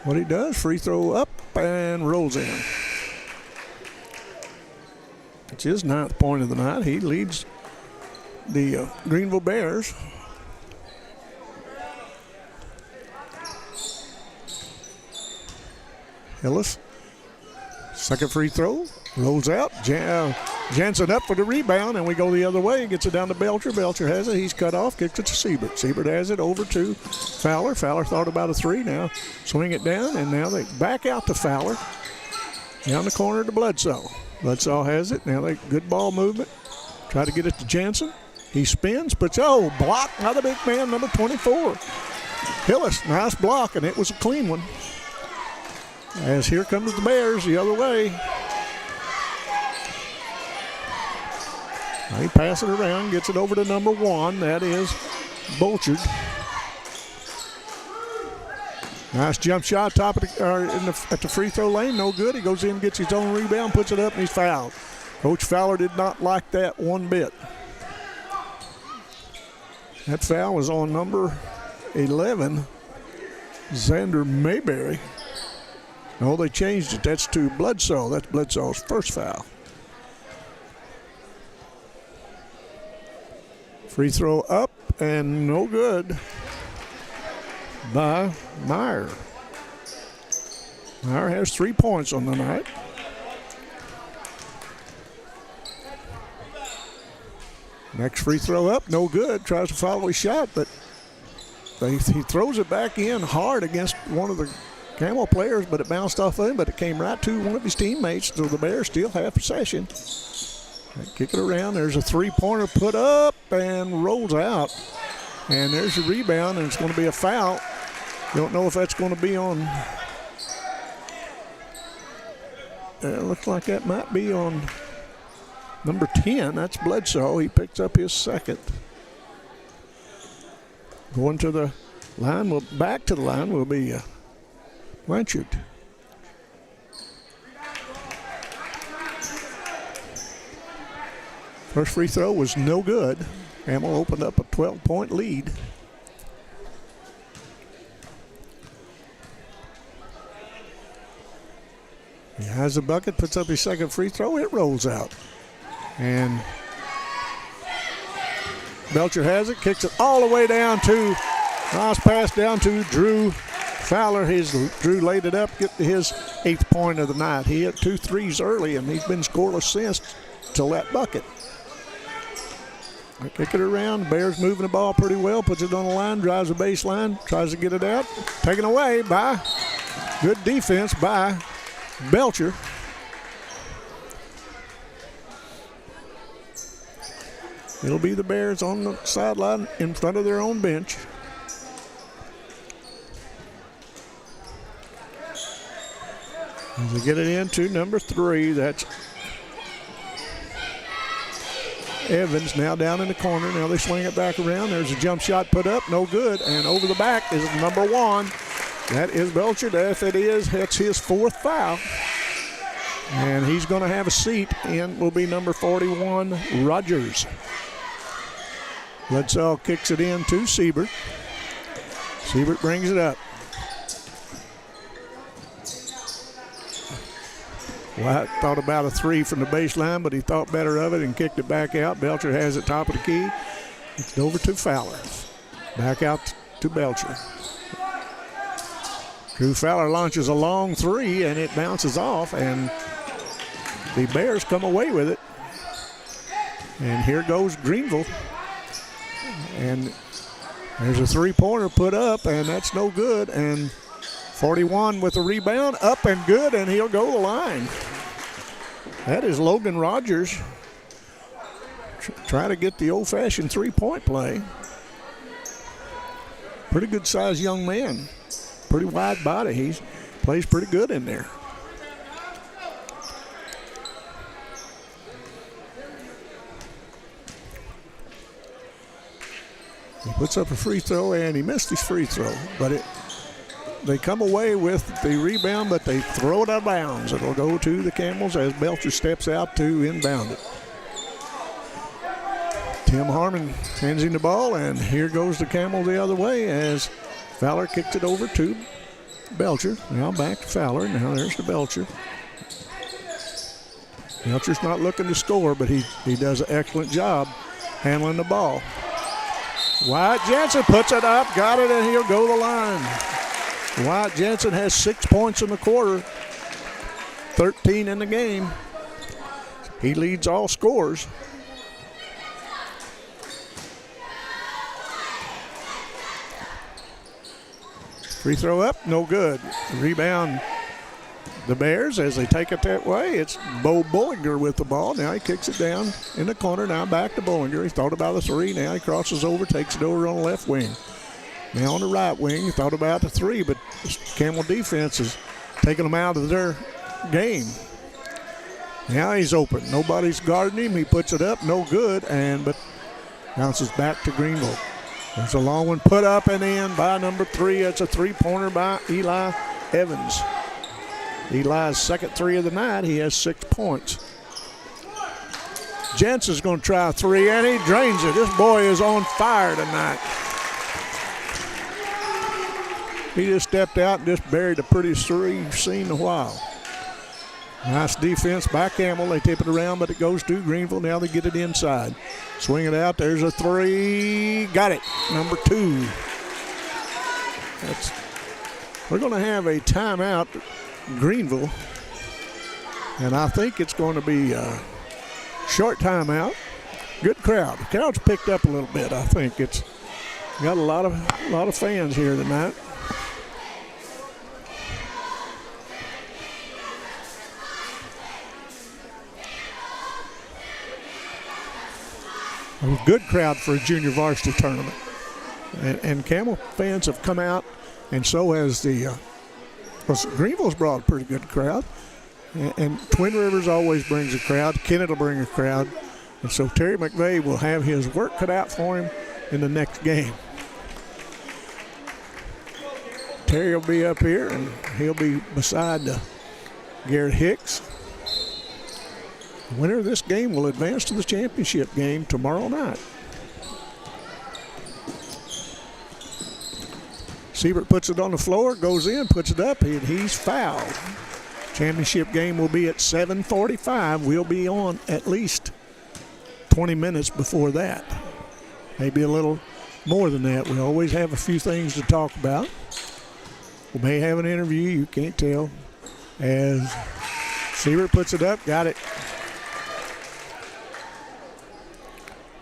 he does. Free throw up and rolls in. It's his 9th point of the night. He leads the Greenville Bears. Hillis, 2nd free throw, rolls out. Jansen up for the rebound, and we go the other way. Gets it down to Belcher. Belcher has it. He's cut off. Kicks it to Siebert. Siebert has it over to Fowler. Fowler thought about a 3. Now swing it down, and now they back out to Fowler. Down the corner to Bledsoe. Bledsoe has it. Now they good ball movement. Try to get it to Jansen. He spins, but blocked by the big man, number 24. Hillis, nice block, and it was a clean one. As here comes the Bears the other way. He passes it around, gets it over to number 1. That is Bolchard. Nice jump shot top of at the free throw lane. No good. He goes in, gets his own rebound, puts it up, and he's fouled. Coach Fowler did not like that one bit. That foul was on number 11, Xander Mayberry. No, they changed it. That's to Bledsoe. That's Bledsoe's first foul. Free throw up and no good by Meyer. Meyer has 3 points on the night. Next free throw up, no good. Tries to follow his shot, but he throws it back in hard against one of the Campbell players, but it bounced off of him, but it came right to one of his teammates, so the Bears still have possession. They kick it around. There's a three-pointer put up and rolls out. And there's a rebound, and it's going to be a foul. Don't know if that's going to be on. It looks like that might be on number 10. That's Bledsoe. He picks up his second. Going to the line, back to the line will be Blanchard. First free throw was no good. Campbell opened up a 12-point lead. He has the bucket, puts up his second free throw, it rolls out. And Belcher has it, kicks it all the way down to, nice pass down to Drew Fowler. Drew laid it up, get to his 8th point of the night. He hit 2 threes early, and he's been scoreless since till that bucket. They kick it around. Bears moving the ball pretty well. Puts it on the line. Drives the baseline. Tries to get it out. Taken away by good defense by Belcher. It'll be the Bears on the sideline in front of their own bench. As they get it into number 3, that's Evans now down in the corner. Now they swing it back around. There's a jump shot put up, no good. And over the back is number 1. That is Belcher. If it is, that's his 4th foul. And he's going to have a seat, and will be number 41, Rogers. Bledsoe kicks it in to Siebert. Siebert brings it up. White thought about a 3 from the baseline, but he thought better of it and kicked it back out. Belcher has it top of the key. It's over to Fowler. Back out to Belcher. Drew Fowler launches a long 3, and it bounces off, and the Bears come away with it. And here goes Greenville. And there's a 3-pointer put up, and that's no good. And 41 with a rebound, up and good, and he'll go the line. That is Logan Rogers. Try to get the old-fashioned 3-point play. Pretty good-sized young man. Pretty wide body. He plays pretty good in there. He puts up a free throw, and he missed his free throw, but they come away with the rebound, but they throw it out of bounds. It'll go to the Camels as Belcher steps out to inbound it. Tim Harmon hands him the ball, and here goes the Camel the other way as Fowler kicks it over to Belcher. Now back to Fowler. Now there's the Belcher. Belcher's not looking to score, but he does an excellent job handling the ball. Wyatt Jensen puts it up, got it, and he'll go the line. Wyatt Jensen has 6 points in the quarter, 13 in the game. He leads all scorers. Free throw up, no good. Rebound, the Bears, as they take it that way. It's Bo Bullinger with the ball. Now he kicks it down in the corner. Now back to Bullinger. He thought about a 3. Now he crosses over, takes it over on the left wing. Now on the right wing, he thought about the 3, but Campbell defense is taking them out of their game. Now he's open. Nobody's guarding him. He puts it up, no good, but bounces back to Greenville. There's a long one put up and in by number 3. It's a 3-pointer by Eli Evans. Eli's second 3 of the night. He has 6 points. Jensen's going to try a 3, and he drains it. This boy is on fire tonight. He just stepped out and just buried the prettiest 3 you've seen in a while. Nice defense by Campbell. They tip it around, but it goes to Greenville. Now they get it inside. Swing it out. There's a 3. Got it. Number 2. We're going to have a timeout, Greenville. And I think it's going to be a short timeout. Good crowd. The crowd's picked up a little bit. I think it's got a lot of fans here tonight. A good crowd for a junior varsity tournament. And Campbell fans have come out, and so has Greenville's brought a pretty good crowd. And Twin Rivers always brings a crowd. Kennett will bring a crowd. And so Terry McVeigh will have his work cut out for him in the next game. Terry will be up here, and he'll be beside Garrett Hicks. The winner of this game will advance to the championship game tomorrow night. Siebert puts it on the floor, goes in, puts it up, and he's fouled. Championship game will be at 7:45. We'll be on at least 20 minutes before that. Maybe a little more than that. We always have a few things to talk about. We may have an interview, you can't tell. As Siebert puts it up, got it.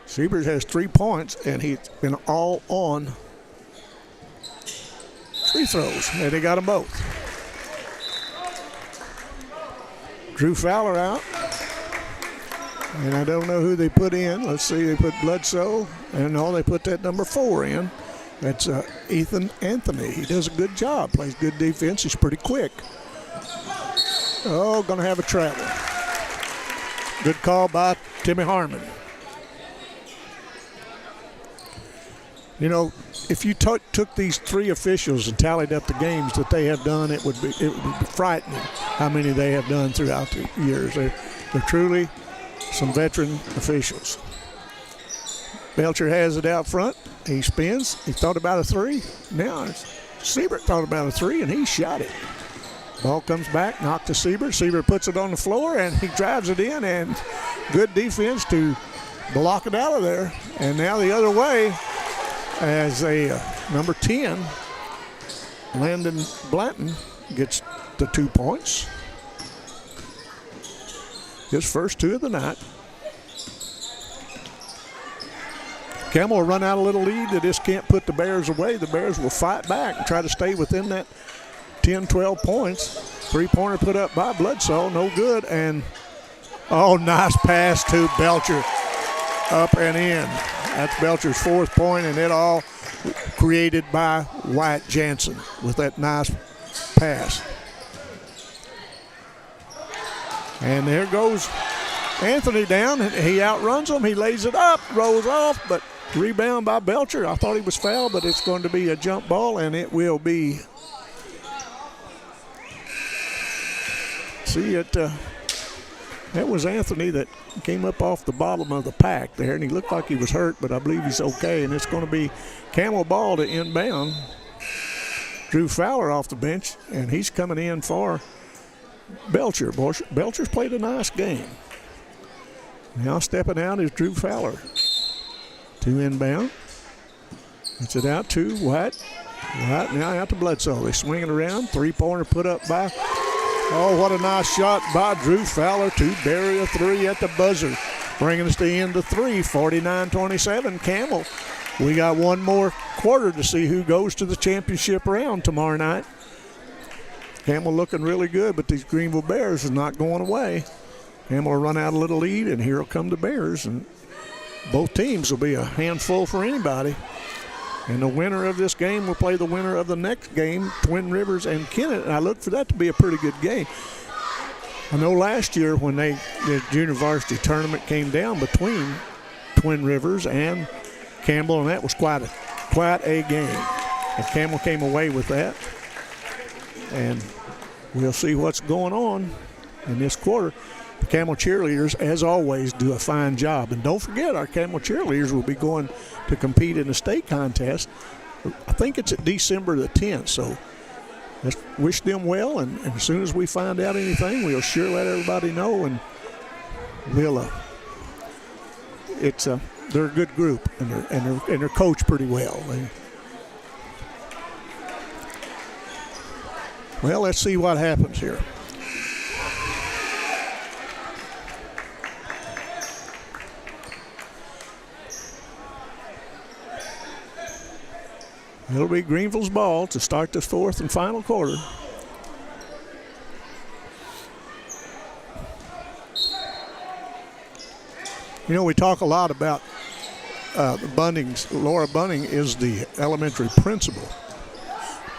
Siebert has 3 points, and he's been all on free throws, and they got them both. Drew Fowler out, and I don't know who they put in. Let's see, they put Bledsoe, and no, they put that number 4 in. That's Ethan Anthony. He does a good job, plays good defense. He's pretty quick. Oh, gonna have a travel. Good call by Timmy Harmon. You know, if you took these 3 officials and tallied up the games that they have done, it would be frightening how many they have done throughout the years. They're truly some veteran officials. Belcher has it out front. He spins. He thought about a 3. Now Siebert thought about a 3, and he shot it. Ball comes back, knocked to Siebert. Siebert puts it on the floor, and he drives it in, and good defense to block it out of there. And now the other way, as a number 10, Landon Blanton gets the 2 points. His first 2 of the night. Campbell will run out a little lead. They just can't put the Bears away. The Bears will fight back and try to stay within that 10, 12 points. 3-pointer put up by Bledsoe, no good. And, oh, nice pass to Belcher. Up and in. That's Belcher's 4th point, and it all created by Wyatt Jansen with that nice pass. And there goes Anthony down, and he outruns him. He lays it up, rolls off, but rebound by Belcher. I thought he was fouled, but it's going to be a jump ball, and it will be. See it. That was Anthony that came up off the bottom of the pack there, and he looked like he was hurt, but I believe he's okay, and it's going to be Campbell ball to inbound. Drew Fowler off the bench, and he's coming in for Belcher. Belcher's played a nice game. Now stepping out is Drew Fowler. 2 inbound. Gets it out to White. White now out to Bledsoe. They swing it around. 3-pointer put up by. Oh, what a nice shot by Drew Fowler to bury a 3 at the buzzer. Bringing us to the end of 3, 49-27. Campbell, we got one more quarter to see who goes to the championship round tomorrow night. Campbell looking really good, but these Greenville Bears is not going away. Campbell will run out a little lead, and here will come the Bears. And both teams will be a handful for anybody. And the winner of this game will play the winner of the next game, Twin Rivers and Kennett. And I look for that to be a pretty good game. I know last year when the junior varsity tournament came down between Twin Rivers and Campbell, and that was quite a game. And Campbell came away with that. And we'll see what's going on in this quarter. The Campbell cheerleaders, as always, do a fine job. And don't forget, our Campbell cheerleaders will be going to compete in the state contest. I think it's at December the 10th, so let's wish them well. And as soon as we find out anything, we'll sure let everybody know. And we'll, they're a good group, and they're coached pretty well. Well, let's see what happens here. It'll be Greenville's ball to start this fourth and final quarter. You know, we talk a lot about Bunnings. Laura Bunning is the elementary principal.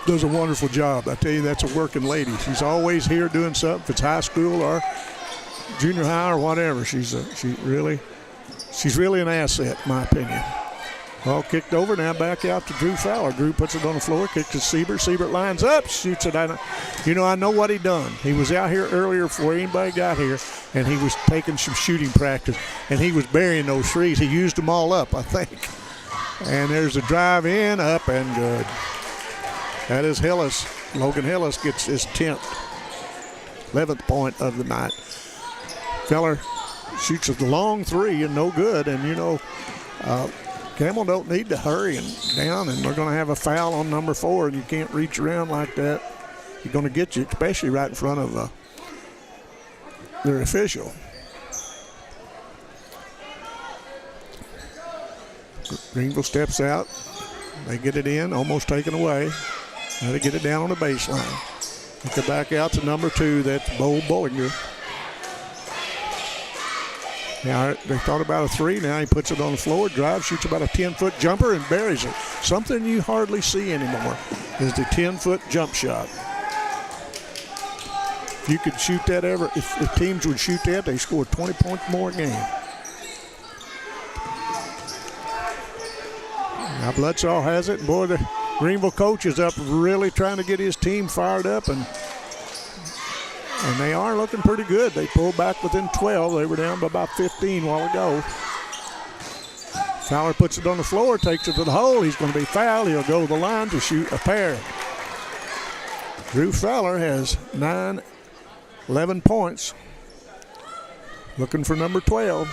Does a wonderful job. I tell you, that's a working lady. She's always here doing something. If it's high school or junior high or whatever, she's really an asset, in my opinion. Ball kicked over, now back out to Drew Fowler. Drew puts it on the floor, kicks to Siebert. Siebert lines up, shoots it. I know what he done. He was out here earlier before anybody got here, and he was taking some shooting practice, and he was burying those threes. He used them all up, I think. And there's a drive in, up and good. That is Hillis. Logan Hillis gets his 11th point of the night. Feller shoots a long three and no good, and you know, Campbell don't need to hurry and down, and they're going to have a foul on number 4, and you can't reach around like that. He's going to get you, especially right in front of their official. Greenville steps out. They get it in, almost taken away. Now they get it down on the baseline. Look it back out to number 2, that's Bo Bullinger. Now they thought about a 3. Now he puts it on the floor, drives, shoots about a 10-foot jumper and buries it. Something you hardly see anymore is the 10-foot jump shot. If you could shoot that if teams would shoot that, they score 20 points more a game. Now Bloodsaw has it, and boy, the Greenville coach is up really trying to get his team fired up, and they are looking pretty good. They pulled back within 12. They were down by about 15 a while ago. Fowler puts it on the floor, takes it to the hole. He's going to be fouled. He'll go to the line to shoot a pair. Drew Fowler has 11 points. Looking for number 12.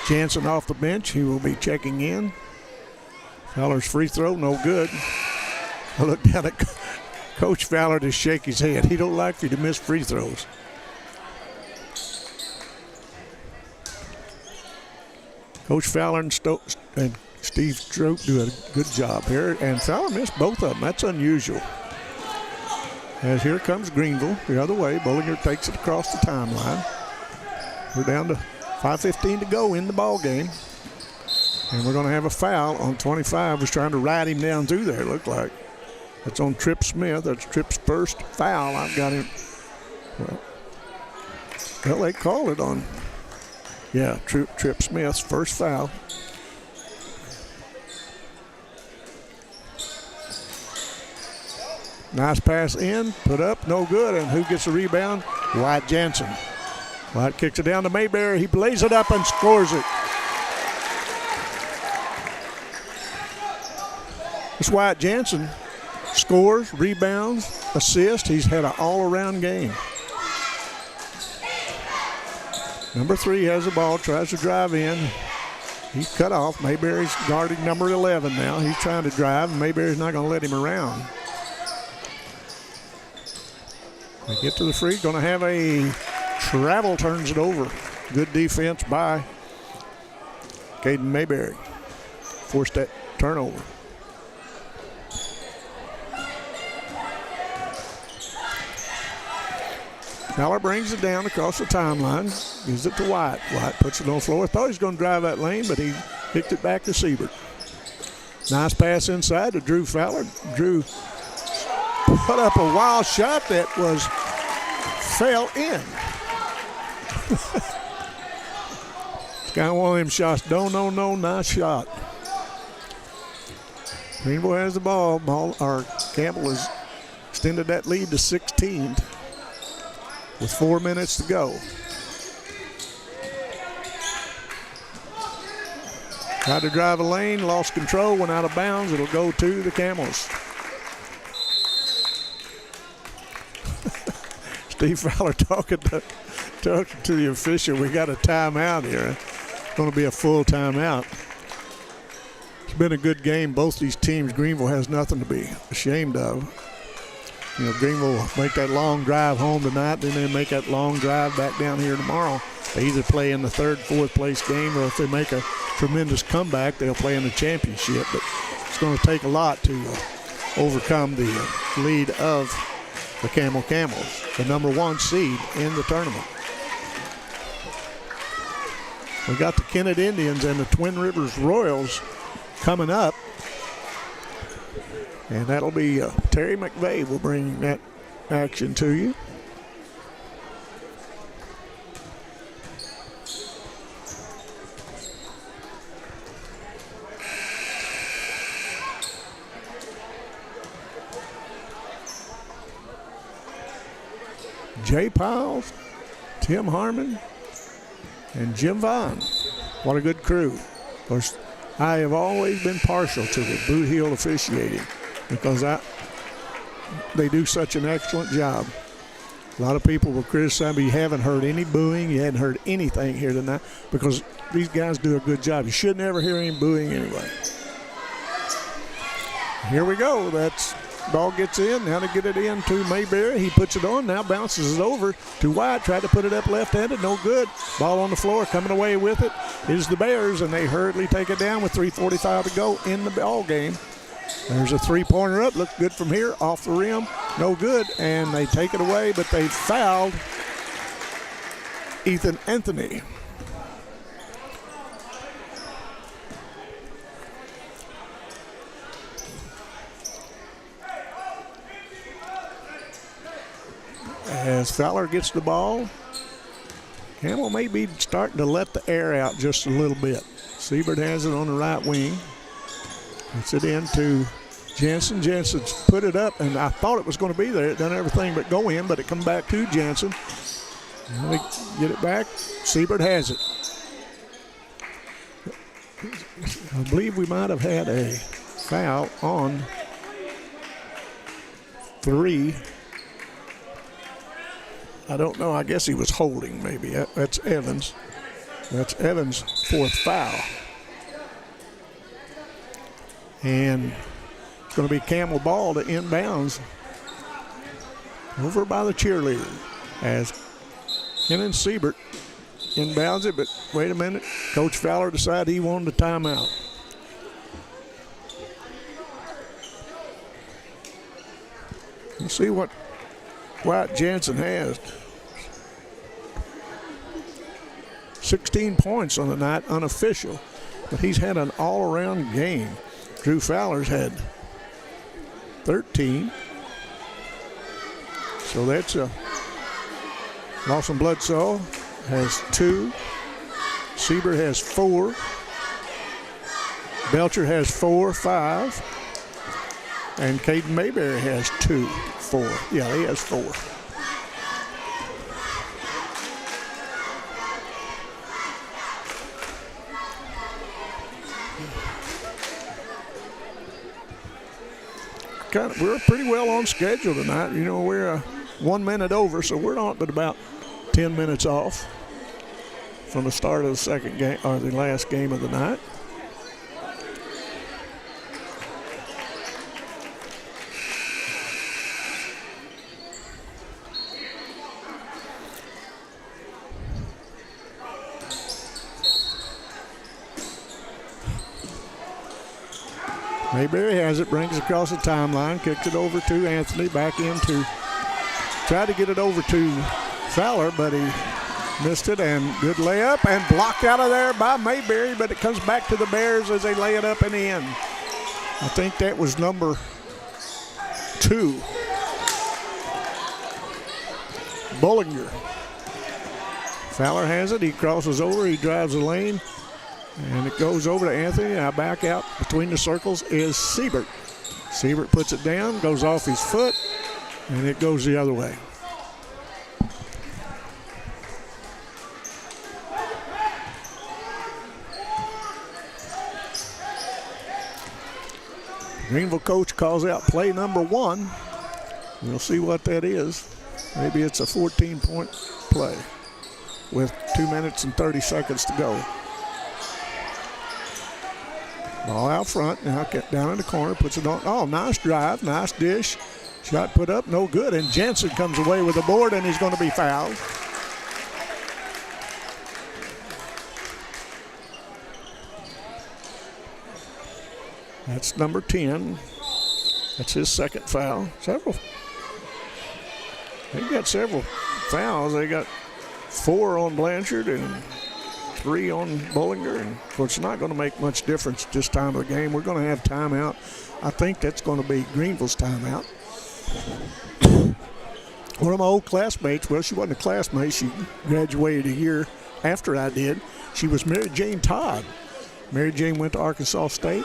Jansen off the bench. He will be checking in. Fowler's free throw, no good. I look down at Coach Fowler to shake his head. He don't like you to miss free throws. Coach Fowler and Steve Stroke do a good job here, and Fowler missed both of them. That's unusual. As here comes Greenville the other way. Bullinger takes it across the timeline. We're down to 5:15 to go in the ball game, and we're going to have a foul on 25. Was trying to ride him down through there, it looked like. That's on Tripp Smith. That's Tripp's first foul. I've got him. Well, they called it on. Yeah, Tripp Smith's first foul. Nice pass in, put up, no good. And who gets the rebound? Wyatt Jansen. Wyatt kicks it down to Mayberry. He lays it up and scores it. It's Wyatt Jansen. Scores, rebounds, assists. He's had an all-around game. Number 3 has the ball, tries to drive in. He's cut off. Mayberry's guarding number 11 now. He's trying to drive, and Mayberry's not going to let him around. They get to the free, going to have a travel, turns it over. Good defense by Caden Mayberry. Forced that turnover. Fowler brings it down across the timeline, gives it to Wyatt. Wyatt puts it on the floor. Thought he was going to drive that lane, but he kicked it back to Siebert. Nice pass inside to Drew Fowler. Drew put up a wild shot that fell in. It's kind of one of them shots. No, nice shot. Greenville has the ball. Campbell has extended that lead to 16 with 4 minutes to go. Tried to drive a lane, lost control, went out of bounds. It'll go to the Camels. Steve Fowler talking to the official. We got a timeout here. It's going to be a full timeout. It's been a good game. Both these teams, Greenville has nothing to be ashamed of. You know, Greenville will make that long drive home tonight, then they make that long drive back down here tomorrow. They either play in the 3rd, 4th place game, or if they make a tremendous comeback. They'll play in the championship, but it's going to take a lot to overcome the lead of the Campbell Camels, the #1 seed in the tournament. We got the Kennett Indians and the Twin Rivers Royals coming up, and that'll be Terry McVeigh will bring that action to you. Jay Piles, Tim Harmon, and Jim Vaughn. What a good crew. Of course, I have always been partial to the Boot Heel officiating because they do such an excellent job. A lot of people will criticize me. You haven't heard any booing. You hadn't heard anything here tonight because these guys do a good job. You should never hear any booing anyway. Here we go. Ball gets in. Now to get it in to Mayberry. He puts it on. Now bounces it over to White. Tried to put it up left-handed. No good. Ball on the floor. Coming away with it is the Bears, and they hurriedly take it down with 3:45 to go in the ball game. There's a three-pointer up. Looks good from here. Off the rim. No good. And they take it away, but they fouled Ethan Anthony. As Fowler gets the ball, Campbell may be starting to let the air out just a little bit. Siebert has it on the right wing. Puts it into Jensen. Jensen's put it up, and I thought it was going to be there. It done everything but go in, but it come back to Jensen. Now they get it back. Siebert has it. I believe we might have had a foul on 3. I don't know. I guess he was holding maybe. That's Evans. That's Evans' 4th foul. And it's going to be Campbell ball to inbounds over by the cheerleader as Kenan Siebert inbounds it, but wait a minute. Coach Fowler decided he wanted a timeout. Let's see what White Jansen has. 16 points on the night, unofficial, but he's had an all-around game. Drew Fowler's had 13. So that's Lawson Bledsoe has 2. Siebert has 4. Belcher has 4, 5. And Caden Mayberry has 2, 4. Yeah, he has 4. We're pretty well on schedule tonight. You know, we're 1 minute over, so we're not but about 10 minutes off from the start of the second game or the last game of the night. Mayberry has it, brings it across the timeline, kicks it over to Anthony, back into, tried to get it over to Fowler, but he missed it, and good layup, and blocked out of there by Mayberry, but it comes back to the Bears as they lay it up and in. I think that was number 2. Bullinger. Fowler has it, he crosses over, he drives the lane, and it goes over to Anthony. Now back out between the circles is Siebert. Siebert puts it down, goes off his foot, and it goes the other way. Greenville coach calls out play number 1. We'll see what that is. Maybe it's a 14-point play with 2 minutes and 30 seconds to go. Ball out front, now get down in the corner, puts it on. Oh, nice drive, nice dish. Shot put up, no good. And Jensen comes away with the board, and he's going to be fouled. That's number 10. That's his second foul. They got several fouls. They got 4 on Blanchard and 3 on Bollinger. And of course, it's not going to make much difference this time of the game. We're going to have timeout. I think that's going to be Greenville's timeout. One of my old classmates, well, she wasn't a classmate. She graduated a year after I did. She was Mary Jane Todd. Mary Jane went to Arkansas State.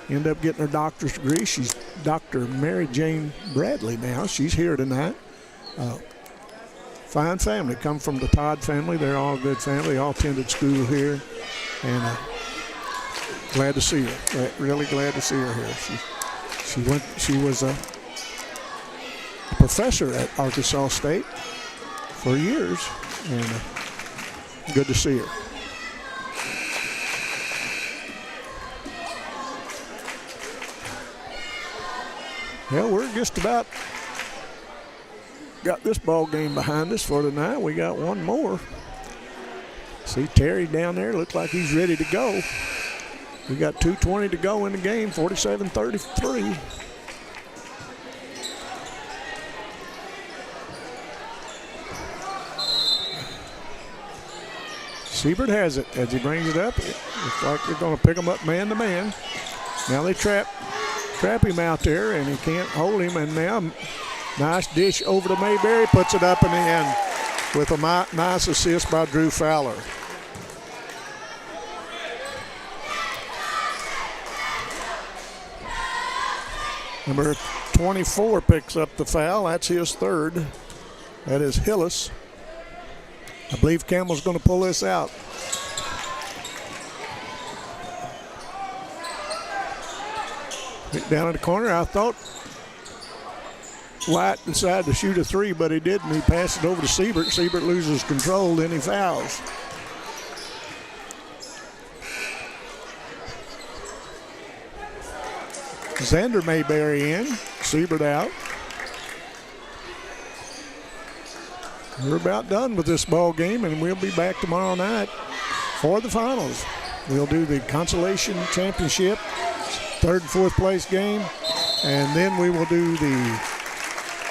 Ended up getting her doctor's degree. She's Dr. Mary Jane Bradley now. She's here tonight. Fine family. Come from the Todd family. They're all a good family. They all attended school here. And glad to see her. Really glad to see her here. She was a professor at Arkansas State for years. And good to see her. Well, we're just about got this ball game behind us for tonight. We got one more. See Terry down there. Looks like he's ready to go. We got 2:20 to go in the game, 47-33. Siebert has it as he brings it up. It looks like they're going to pick him up man to man. Now they trap him out there, and he can't hold him. And now, nice dish over to Mayberry, puts it up and in with a nice assist by Drew Fowler. Number 24 picks up the foul. That's his third. That is Hillis. I believe Campbell's going to pull this out. Down in the corner, I thought White decided to shoot a 3, but he didn't. He passed it over to Siebert. Siebert loses control, then he fouls. Xander Mayberry in, Siebert out. We're about done with this ball game, and we'll be back tomorrow night for the finals. We'll do the consolation championship, 3rd and 4th place game, and then we will do the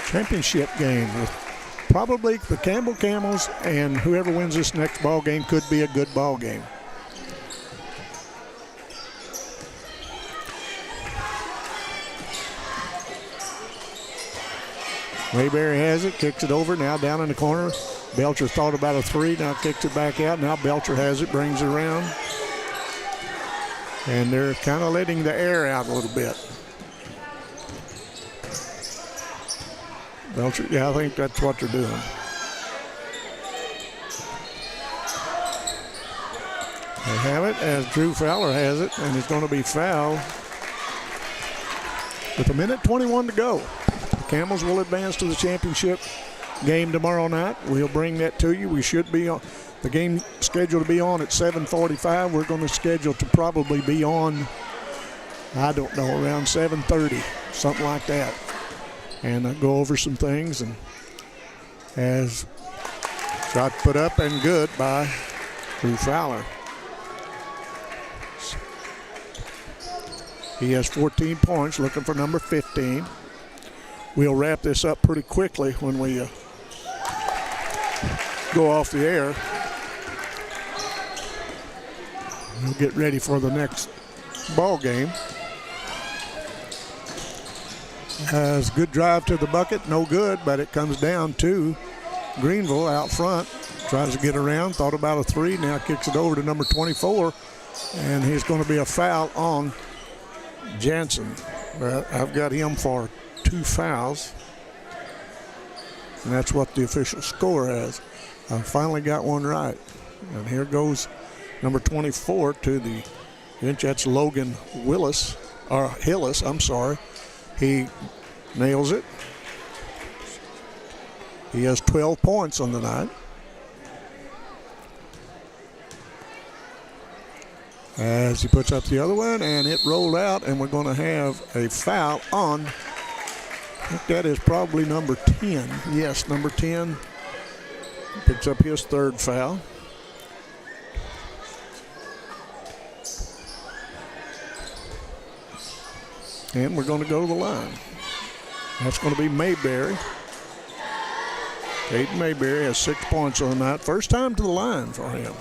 championship game with probably the Campbell Camels, and whoever wins this next ball game could be a good ball game. Mayberry has it, kicks it over, now down in the corner. Belcher thought about a 3, now kicks it back out. Now Belcher has it, brings it around. And they're kind of letting the air out a little bit. Belcher, yeah, I think that's what they're doing. They have it as Drew Fowler has it, and it's going to be fouled with 1:21 to go. Camels will advance to the championship game tomorrow night. We'll bring that to you. We should be on the game scheduled to be on at 7:45. We're going to schedule to probably be on, I don't know, around 7:30, something like that, and go over some things. And as shot put up and good by Drew Fowler. He has 14 points, looking for number 15. We'll wrap this up pretty quickly when we go off the air. We'll get ready for the next ball game. Has good drive to the bucket, no good, but it comes down to Greenville out front. Tries to get around, thought about a 3, now kicks it over to number 24, and he's going to be a foul on Jansen. I've got him for 2 fouls, and that's what the official score has. I finally got one right, and here goes number 24 to the bench. That's Logan Hillis. I'm sorry. He nails it. He has 12 points on the night. As he puts up the other one, and it rolled out, and we're going to have a foul on, I think that is probably number 10. Yes, number 10 picks up his 3rd foul. And we're going to go to the line. That's going to be Mayberry. Caden Mayberry has 6 points on the night. First time to the line for him.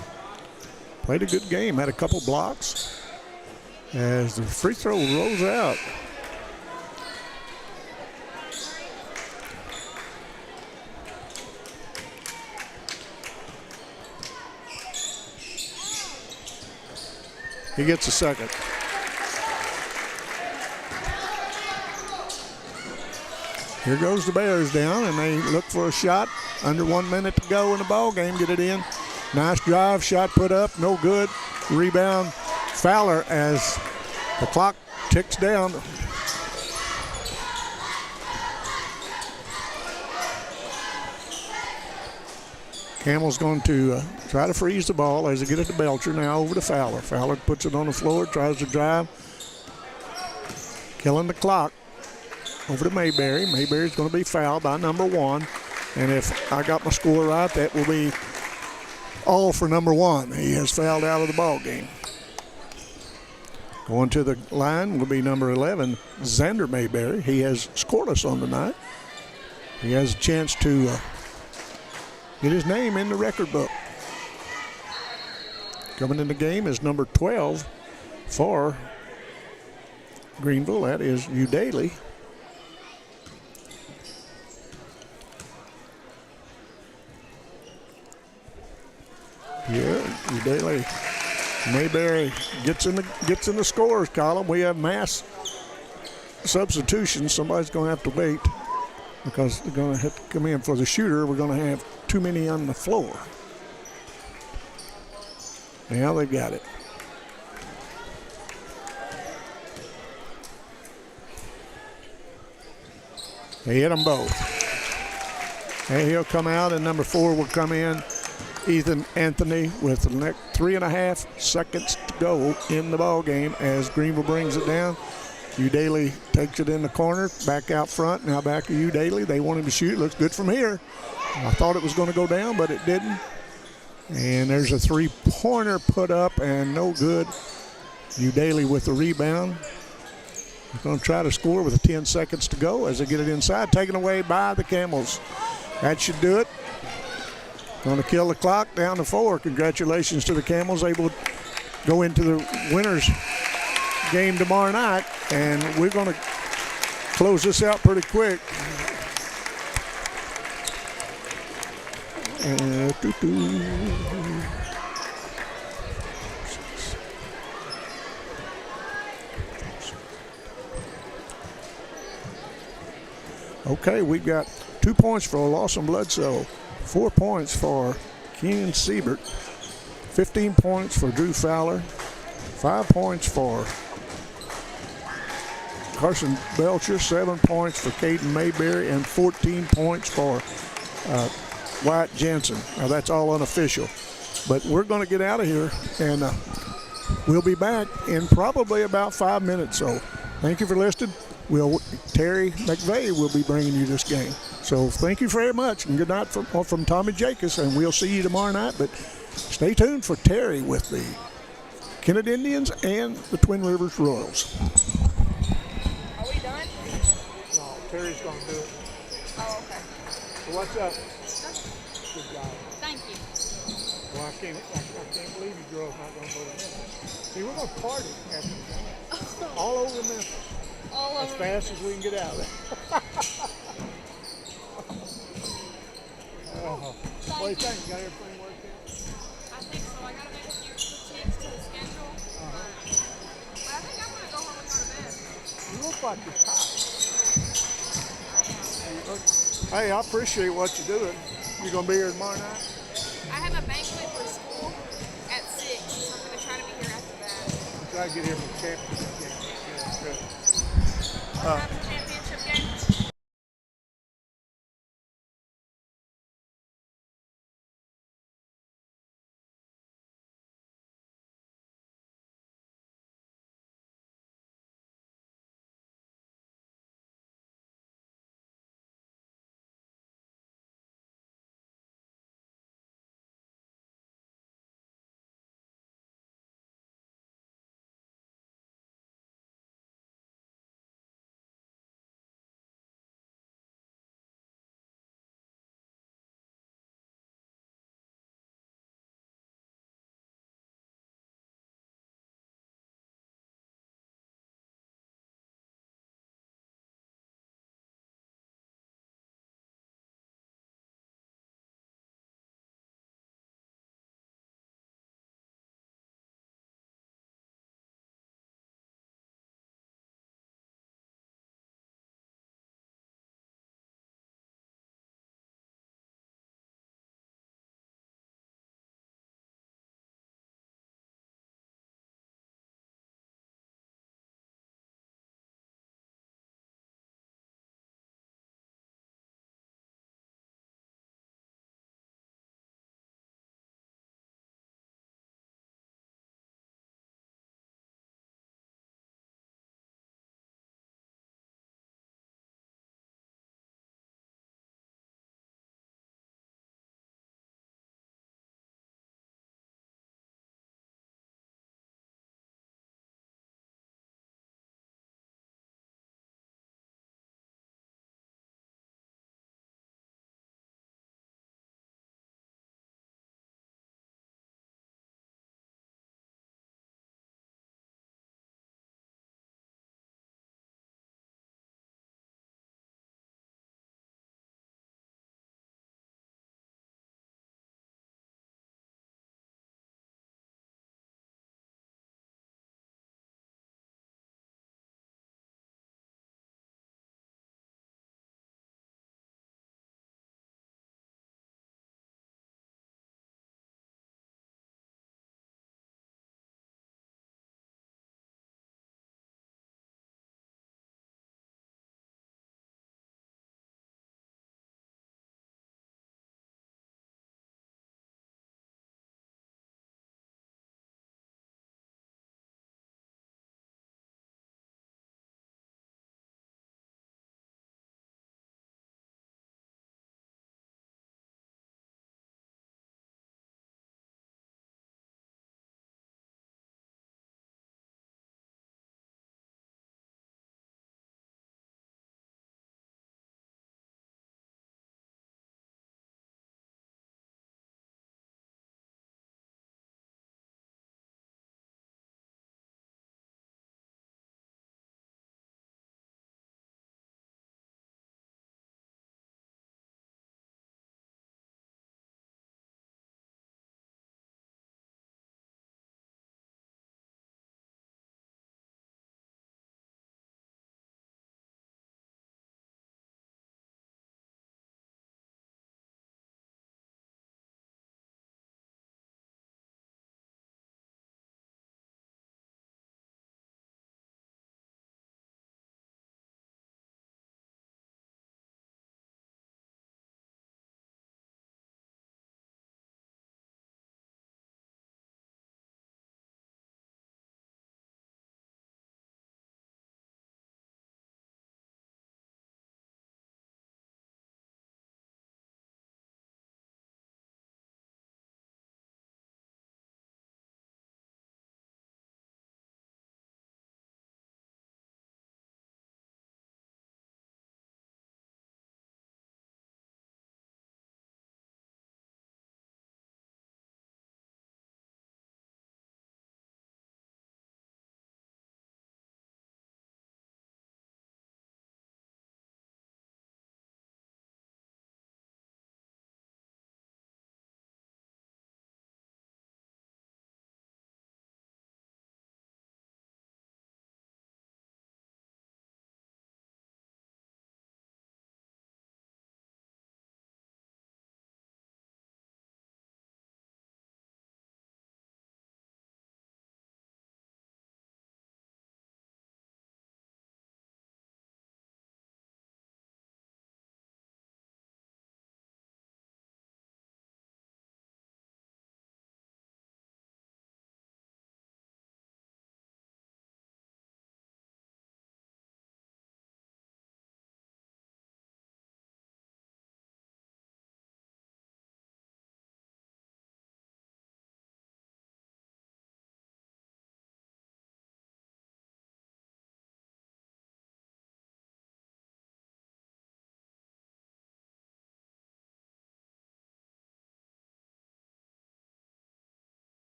Played a good game, had a couple blocks. As the free throw rolls out. He gets a second. Here goes the Bears down, and they look for a shot. Under 1 minute to go in the ball game. Get it in. Nice drive, shot put up, no good. Rebound, Fowler as the clock ticks down. Campbell's going to try to freeze the ball as they get it to Belcher. Now over to Fowler. Fowler puts it on the floor, tries to drive. Killing the clock. Over to Mayberry. Mayberry's going to be fouled by number 1. And if I got my score right, that will be all for number 1. He has fouled out of the ball game. Going to the line will be number 11, Xander Mayberry. He has scoreless on tonight. He has a chance to get his name in the record book. Coming in the game is number 12 for Greenville. That is Udaly. Yeah, Udaly. Mayberry gets in the scores column. We have mass substitutions. Somebody's going to have to wait because they're going to have to come in for the shooter. We're going to have too many on the floor. Now they've got it. They hit them both. And he'll come out, and number 4 will come in. Ethan Anthony with the next 3.5 seconds to go in the ball game as Greenville brings it down. Udaly takes it in the corner, back out front. Now back to Udaly. They want him to shoot. Looks good from here. I thought it was going to go down, but it didn't. And there's a 3-pointer put up and no good. Udaly with the rebound. They're going to try to score with 10 seconds to go as they get it inside. Taken away by the Camels. That should do it. Going to kill the clock down to 4. Congratulations to the Camels, able to go into the winners game tomorrow night. And we're going to close this out pretty quick. Okay, we've got 2 points for Lawson Bledsoe. 4 points for Keenan Siebert, 15 points for Drew Fowler, 5 points for Carson Belcher, 7 points for Caden Mayberry, and 14 points for Wyatt Jensen. Now that's all unofficial, but we're going to get out of here, and we'll be back in probably about 5 minutes. So thank you for listening. Terry McVeigh will be bringing you this game. So thank you very much, and good night from Tommy Jacobs, and we'll see you tomorrow night. But stay tuned for Terry with the Kennett Indians and the Twin Rivers Royals. Are we done? No, Terry's going to do it. Oh, okay. So what's up? Good job. Thank you. Well, I can't believe you girls not going to go to Memphis. See, we're going to party after the game. All over Memphis. All as over. fast as we can get out of there. What do you think? You got everything worked out? I think so. I got to make a few tweaks to the schedule. But I think I'm going to go home and go to bed. You look like you're tired. Hey, I appreciate what you're doing. You going to be here tomorrow night? I have a banquet for school at 6, so I'm going to try to be here after that. Try to get here for the championship game. Yeah, good. Have a championship game.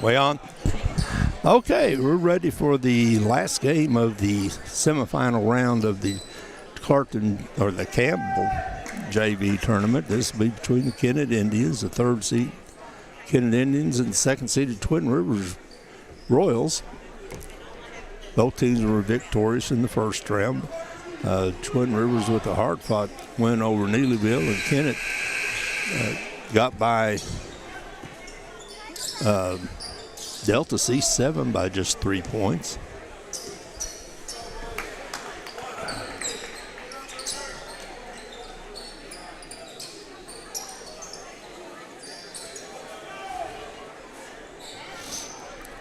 Way on. Okay, we're ready for the last game of the semifinal round of the Campbell JV tournament. This will be between the Kennett Indians, the third seed Kennett Indians, and the second seeded Twin Rivers Royals. Both teams were victorious in the first round. Twin Rivers with a hard-fought win over Neelyville, and Kennett got by Delta C7 by just 3 points.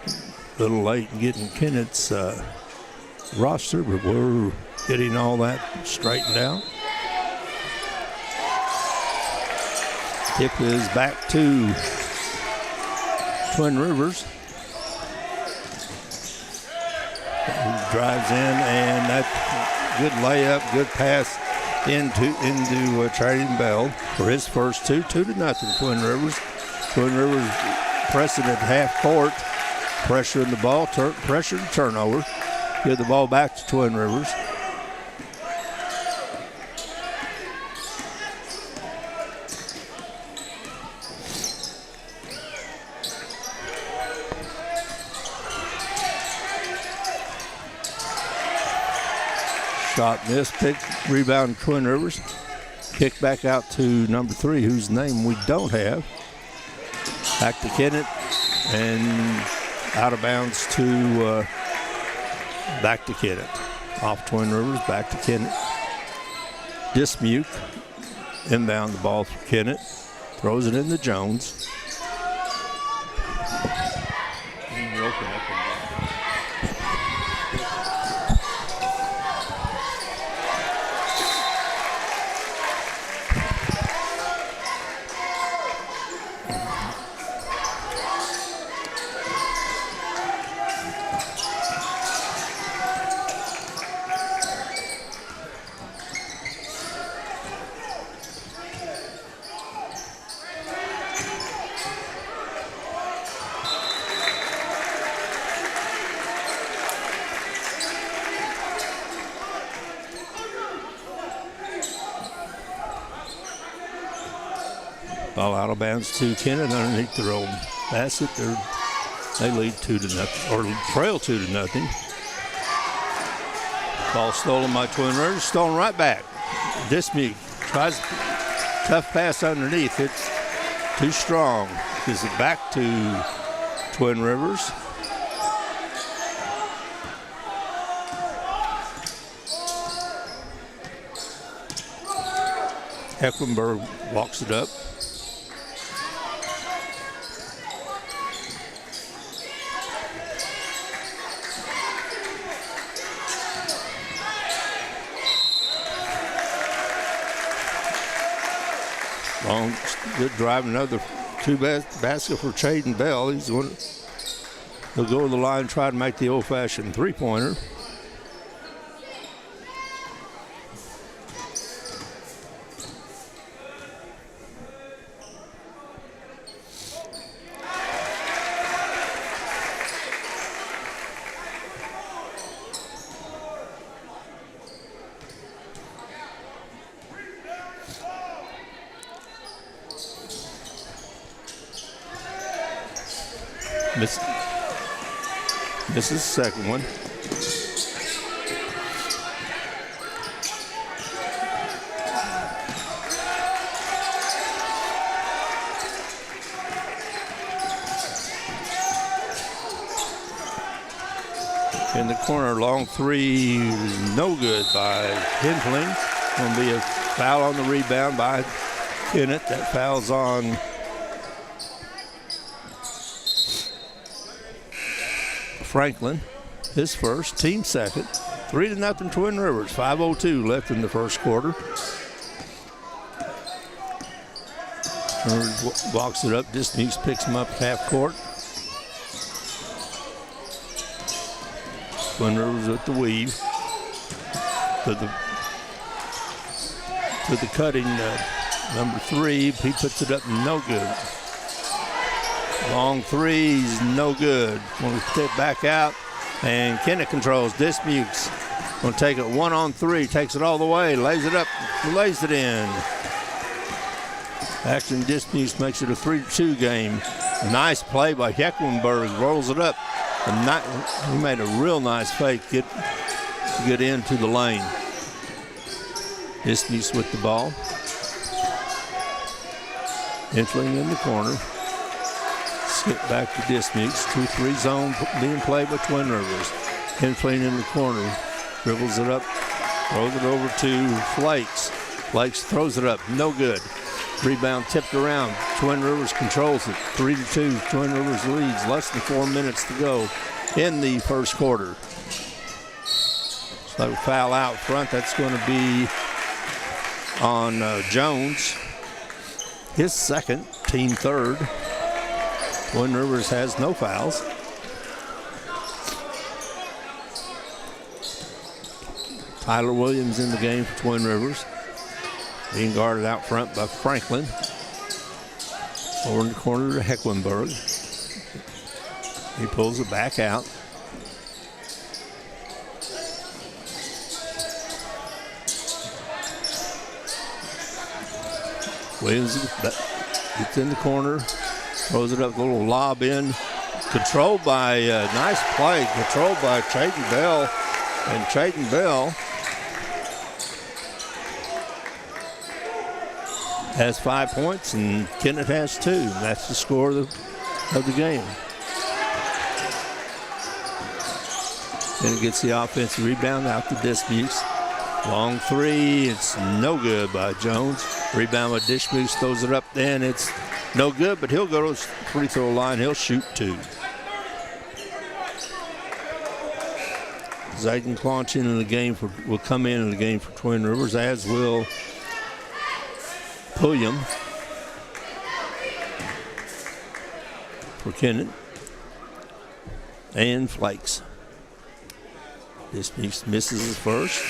A little late in getting Kennett's roster, but we're getting all that straightened out. Tip is back to Twin Rivers. Drives in, and that good layup, good pass into Trading Bell for his first two. 2-0 Twin Rivers. Twin Rivers pressing at half court, pressuring the ball, pressure and turnover. Give the ball back to Twin Rivers. Shot missed, rebound Twin Rivers. Kick back out to number 3, whose name we don't have. Back to Kennett, and out of bounds to back to Kennett. Off Twin Rivers, back to Kennett. Dismuke, inbound the ball for Kennett. Throws it into Jones. Ball out of bounds to Kennett underneath their own basket. They lead 2-0, or trail 2-0. Ball stolen by Twin Rivers, stolen right back. Dismuke tries tough pass underneath. It's too strong. Gives it back to Twin Rivers. Hecklenberg walks it up. Long, good drive, another basket for Trading Bell. He'll go to the line and try to make the old-fashioned three-pointer. This is the second one. In the corner, long three, no good by Hindling. Going to be a foul on the rebound by Kennett. That foul's on Franklin, his first, team second. 3-0 Twin Rivers. 5:02 left in the first quarter. Walks it up. Dismukes picks him up half court. Twin Rivers with the weave. To the cutting number 3. He puts it up, no good. Long threes, no good. Want to step back out, and Kennett controls. Dismukes going to take it 1-on-3, takes it all the way, lays it up, lays it in. Action Dismukes makes it a 3-2 game. Nice play by Hecklenberg, rolls it up. And he made a real nice fake to get into the lane. Dismukes with the ball. Entling in the corner. Skip back to Dismukes. 2-3 zone being played by Twin Rivers. Entling in the corner. Dribbles it up. Throws it over to Flakes. Flakes throws it up. No good. Rebound tipped around. Twin Rivers controls it. 3-2. Twin Rivers leads. Less than 4 minutes to go in the first quarter. So foul out front. That's going to be on Jones. His second, team third. Twin Rivers has no fouls. Tyler Williams in the game for Twin Rivers. Being guarded out front by Franklin. Over in the corner to Hecklenberg. He pulls it back out. Williams gets in the corner, throws it up, a little lob in. Controlled by, nice play, controlled by Chayton Bell. And Chayton Bell has 5 points, and Kennett has 2. That's the score of the game. Kennett gets the offensive rebound out to Dismukes. Long three, it's no good by Jones. Rebound by Dismukes, throws it up, then it's no good, but he'll go to the free throw line. He'll shoot 2. Zayden Claunchin will come in the game for Twin Rivers, as will Pulliam for Kennett, and Flakes. Dismukes misses his first.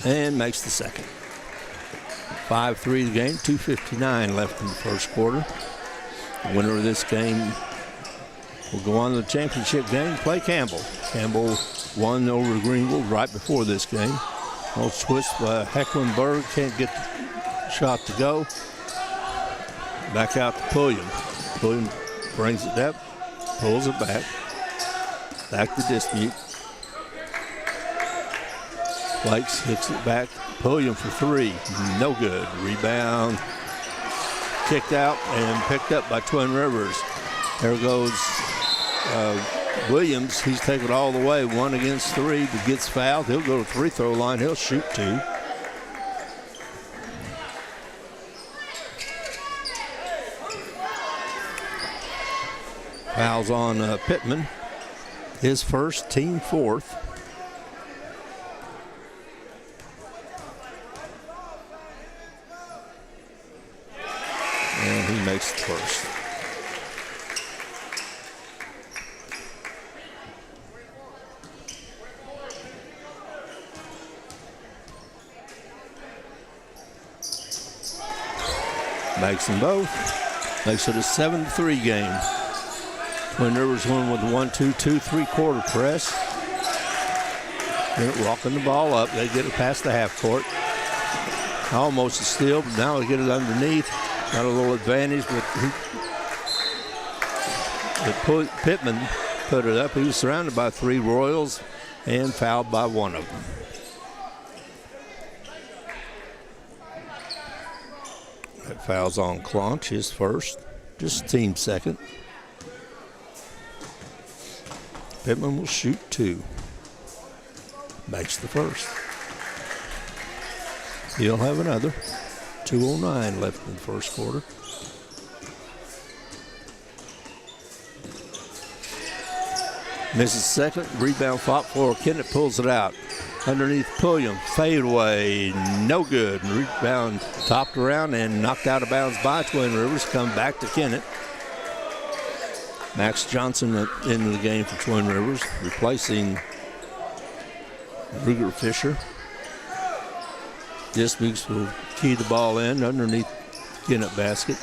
And makes the second. 5-3 the game, 2:59 left in the first quarter. The winner of this game will go on to the championship game, play Campbell. Campbell won over Greenville right before this game. No twist by Hecklenberg, can't get the shot to go. Back out to Pulliam. Pulliam brings it up, pulls it back. Back to Dismukes. Flakes hits it back. Pulliam for 3. No good. Rebound. Kicked out and picked up by Twin Rivers. There goes Williams. He's taken it all the way. 1 against 3, but gets fouled. He'll go to the free throw line. He'll shoot 2. Fouls on Pittman. His first, team 4th. And he makes the first. Makes them both. Makes it a 7-3 game. Twin Rivers won with a 1-2-2 3-quarter press. They're walking the ball up. They get it past the half court. Almost a steal, but now they get it underneath. Got a little advantage, but Pittman put it up. He was surrounded by 3 Royals and fouled by 1 of them. That foul's on Claunch, his first, just team second. Pittman will shoot 2. Makes the first. He'll have another. 2:09 left in the first quarter. Misses second. Rebound fought for. Kennett pulls it out. Underneath Pulliam. Fade away. No good. Rebound topped around and knocked out of bounds by Twin Rivers. Come back to Kennett. Max Johnson into the game for Twin Rivers, replacing Ruger Fisher. Dismukes will key the ball in underneath Kennett basket.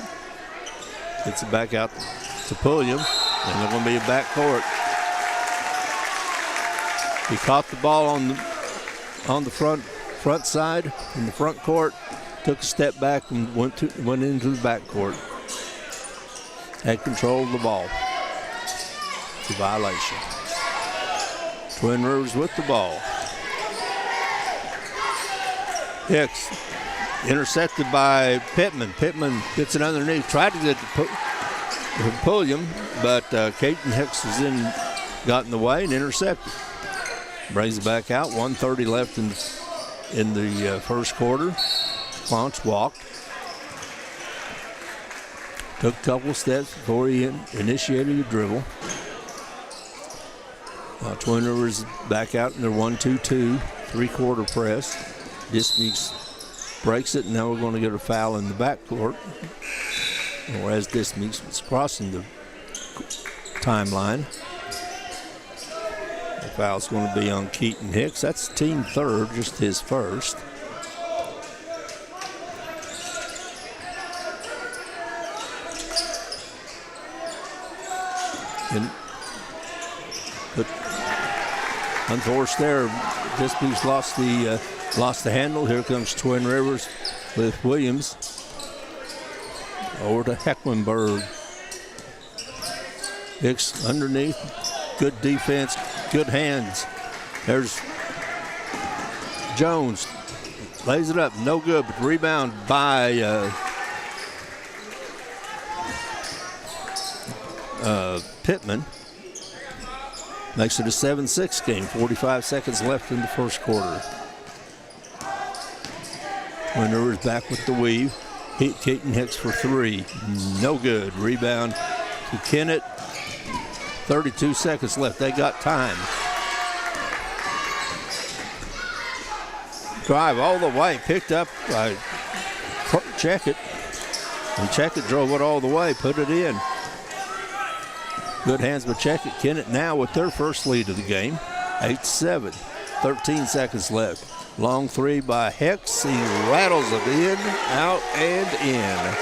Gets it back out to Pulliam, and they're going to be a back court. He caught the ball on the front side in the front court, took a step back and went into the back court. Had control of the ball. It's a violation. Twin Rivers with the ball. Hicks intercepted by Pittman. Pittman gets it underneath. Tried to get to Pulliam, but Caden Hicks got in the way and intercepted. Brings it back out. 1:30 left in the first quarter. Clounce walked. Took a couple steps before he initiated a dribble. Twin Rivers back out in their 1-2-2 three-quarter press. Dismukes breaks it, and now we're going to get a foul in the backcourt. Whereas Dismukes was crossing the timeline. The foul's going to be on Keaton Hicks. That's team third, just his first. But unforced there, Dismukes lost the handle. Here comes Twin Rivers with Williams over to Hecklenberg. Hicks underneath, good defense, good hands. There's Jones, lays it up, no good, but rebound by Pittman. Makes it a 7-6 game, 45 seconds left in the first quarter. Twin Rivers back with the weave. Keaton Hicks for three, no good. Rebound to Kennett. 32 seconds left, they got time. Drive all the way, picked up by Checkett. And Checkett drove it all the way, put it in. Good hands by Checkett. Kennett now with their first lead of the game, 8-7. 13 seconds left. Long three by Hicks. He rattles it in, out, and in.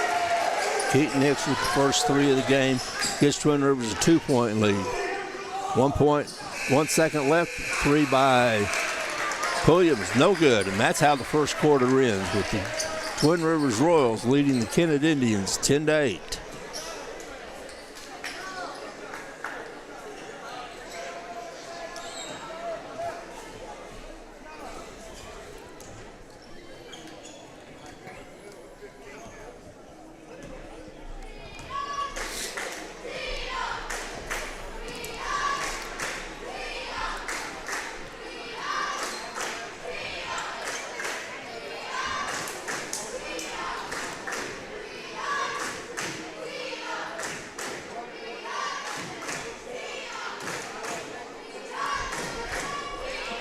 Keaton Hicks with the first three of the game. Gives Twin Rivers a 2-point lead. 1 second left. Three by Williams, no good. And that's how the first quarter ends, with the Twin Rivers Royals leading the Kennett Indians 10-8.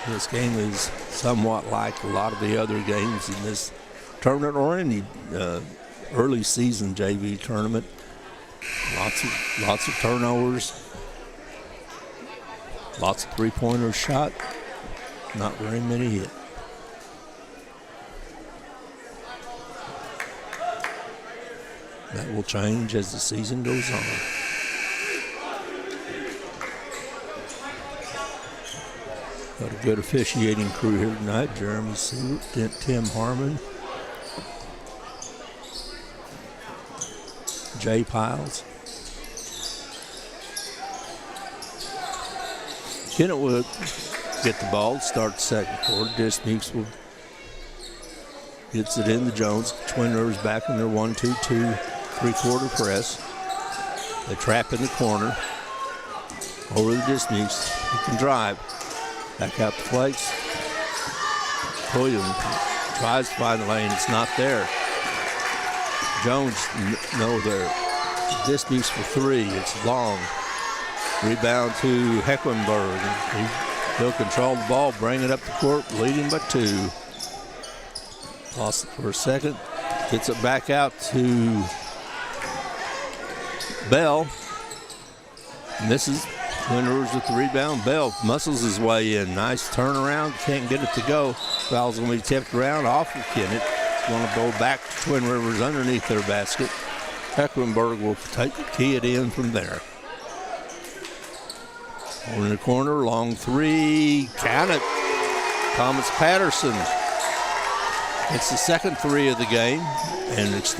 This game is somewhat like a lot of the other games in this tournament or any early season JV tournament. Lots of turnovers, lots of three-pointers shot, not very many hit. That will change as the season goes on. Got a good officiating crew here tonight. Jeremy Seward, Tim Harmon, Jay Piles. Kennett will get the ball, start the second quarter. Dismukes will gets it in the Jones. Twin Rivers back in their 1-2-2 three-quarter press. They trap in the corner. Over the Dismukes. He can drive. Back out the flakes. William tries to find the lane. It's not there. Jones, no there. Dismukes for three. It's long. Rebound to Hecklenberg. He'll control the ball, bring it up the court, leading by 2. Lost it for a second. Gets it back out to Bell. Misses. Twin Rivers with the rebound. Bell muscles his way in. Nice turnaround. Can't get it to go. Foul's going to be tipped around off of Kennett. Going to go back to Twin Rivers underneath their basket. Hecklenburg will key it in from there. Over in the corner, long three. Count it. Thomas Patterson. It's the second three of the game, and it's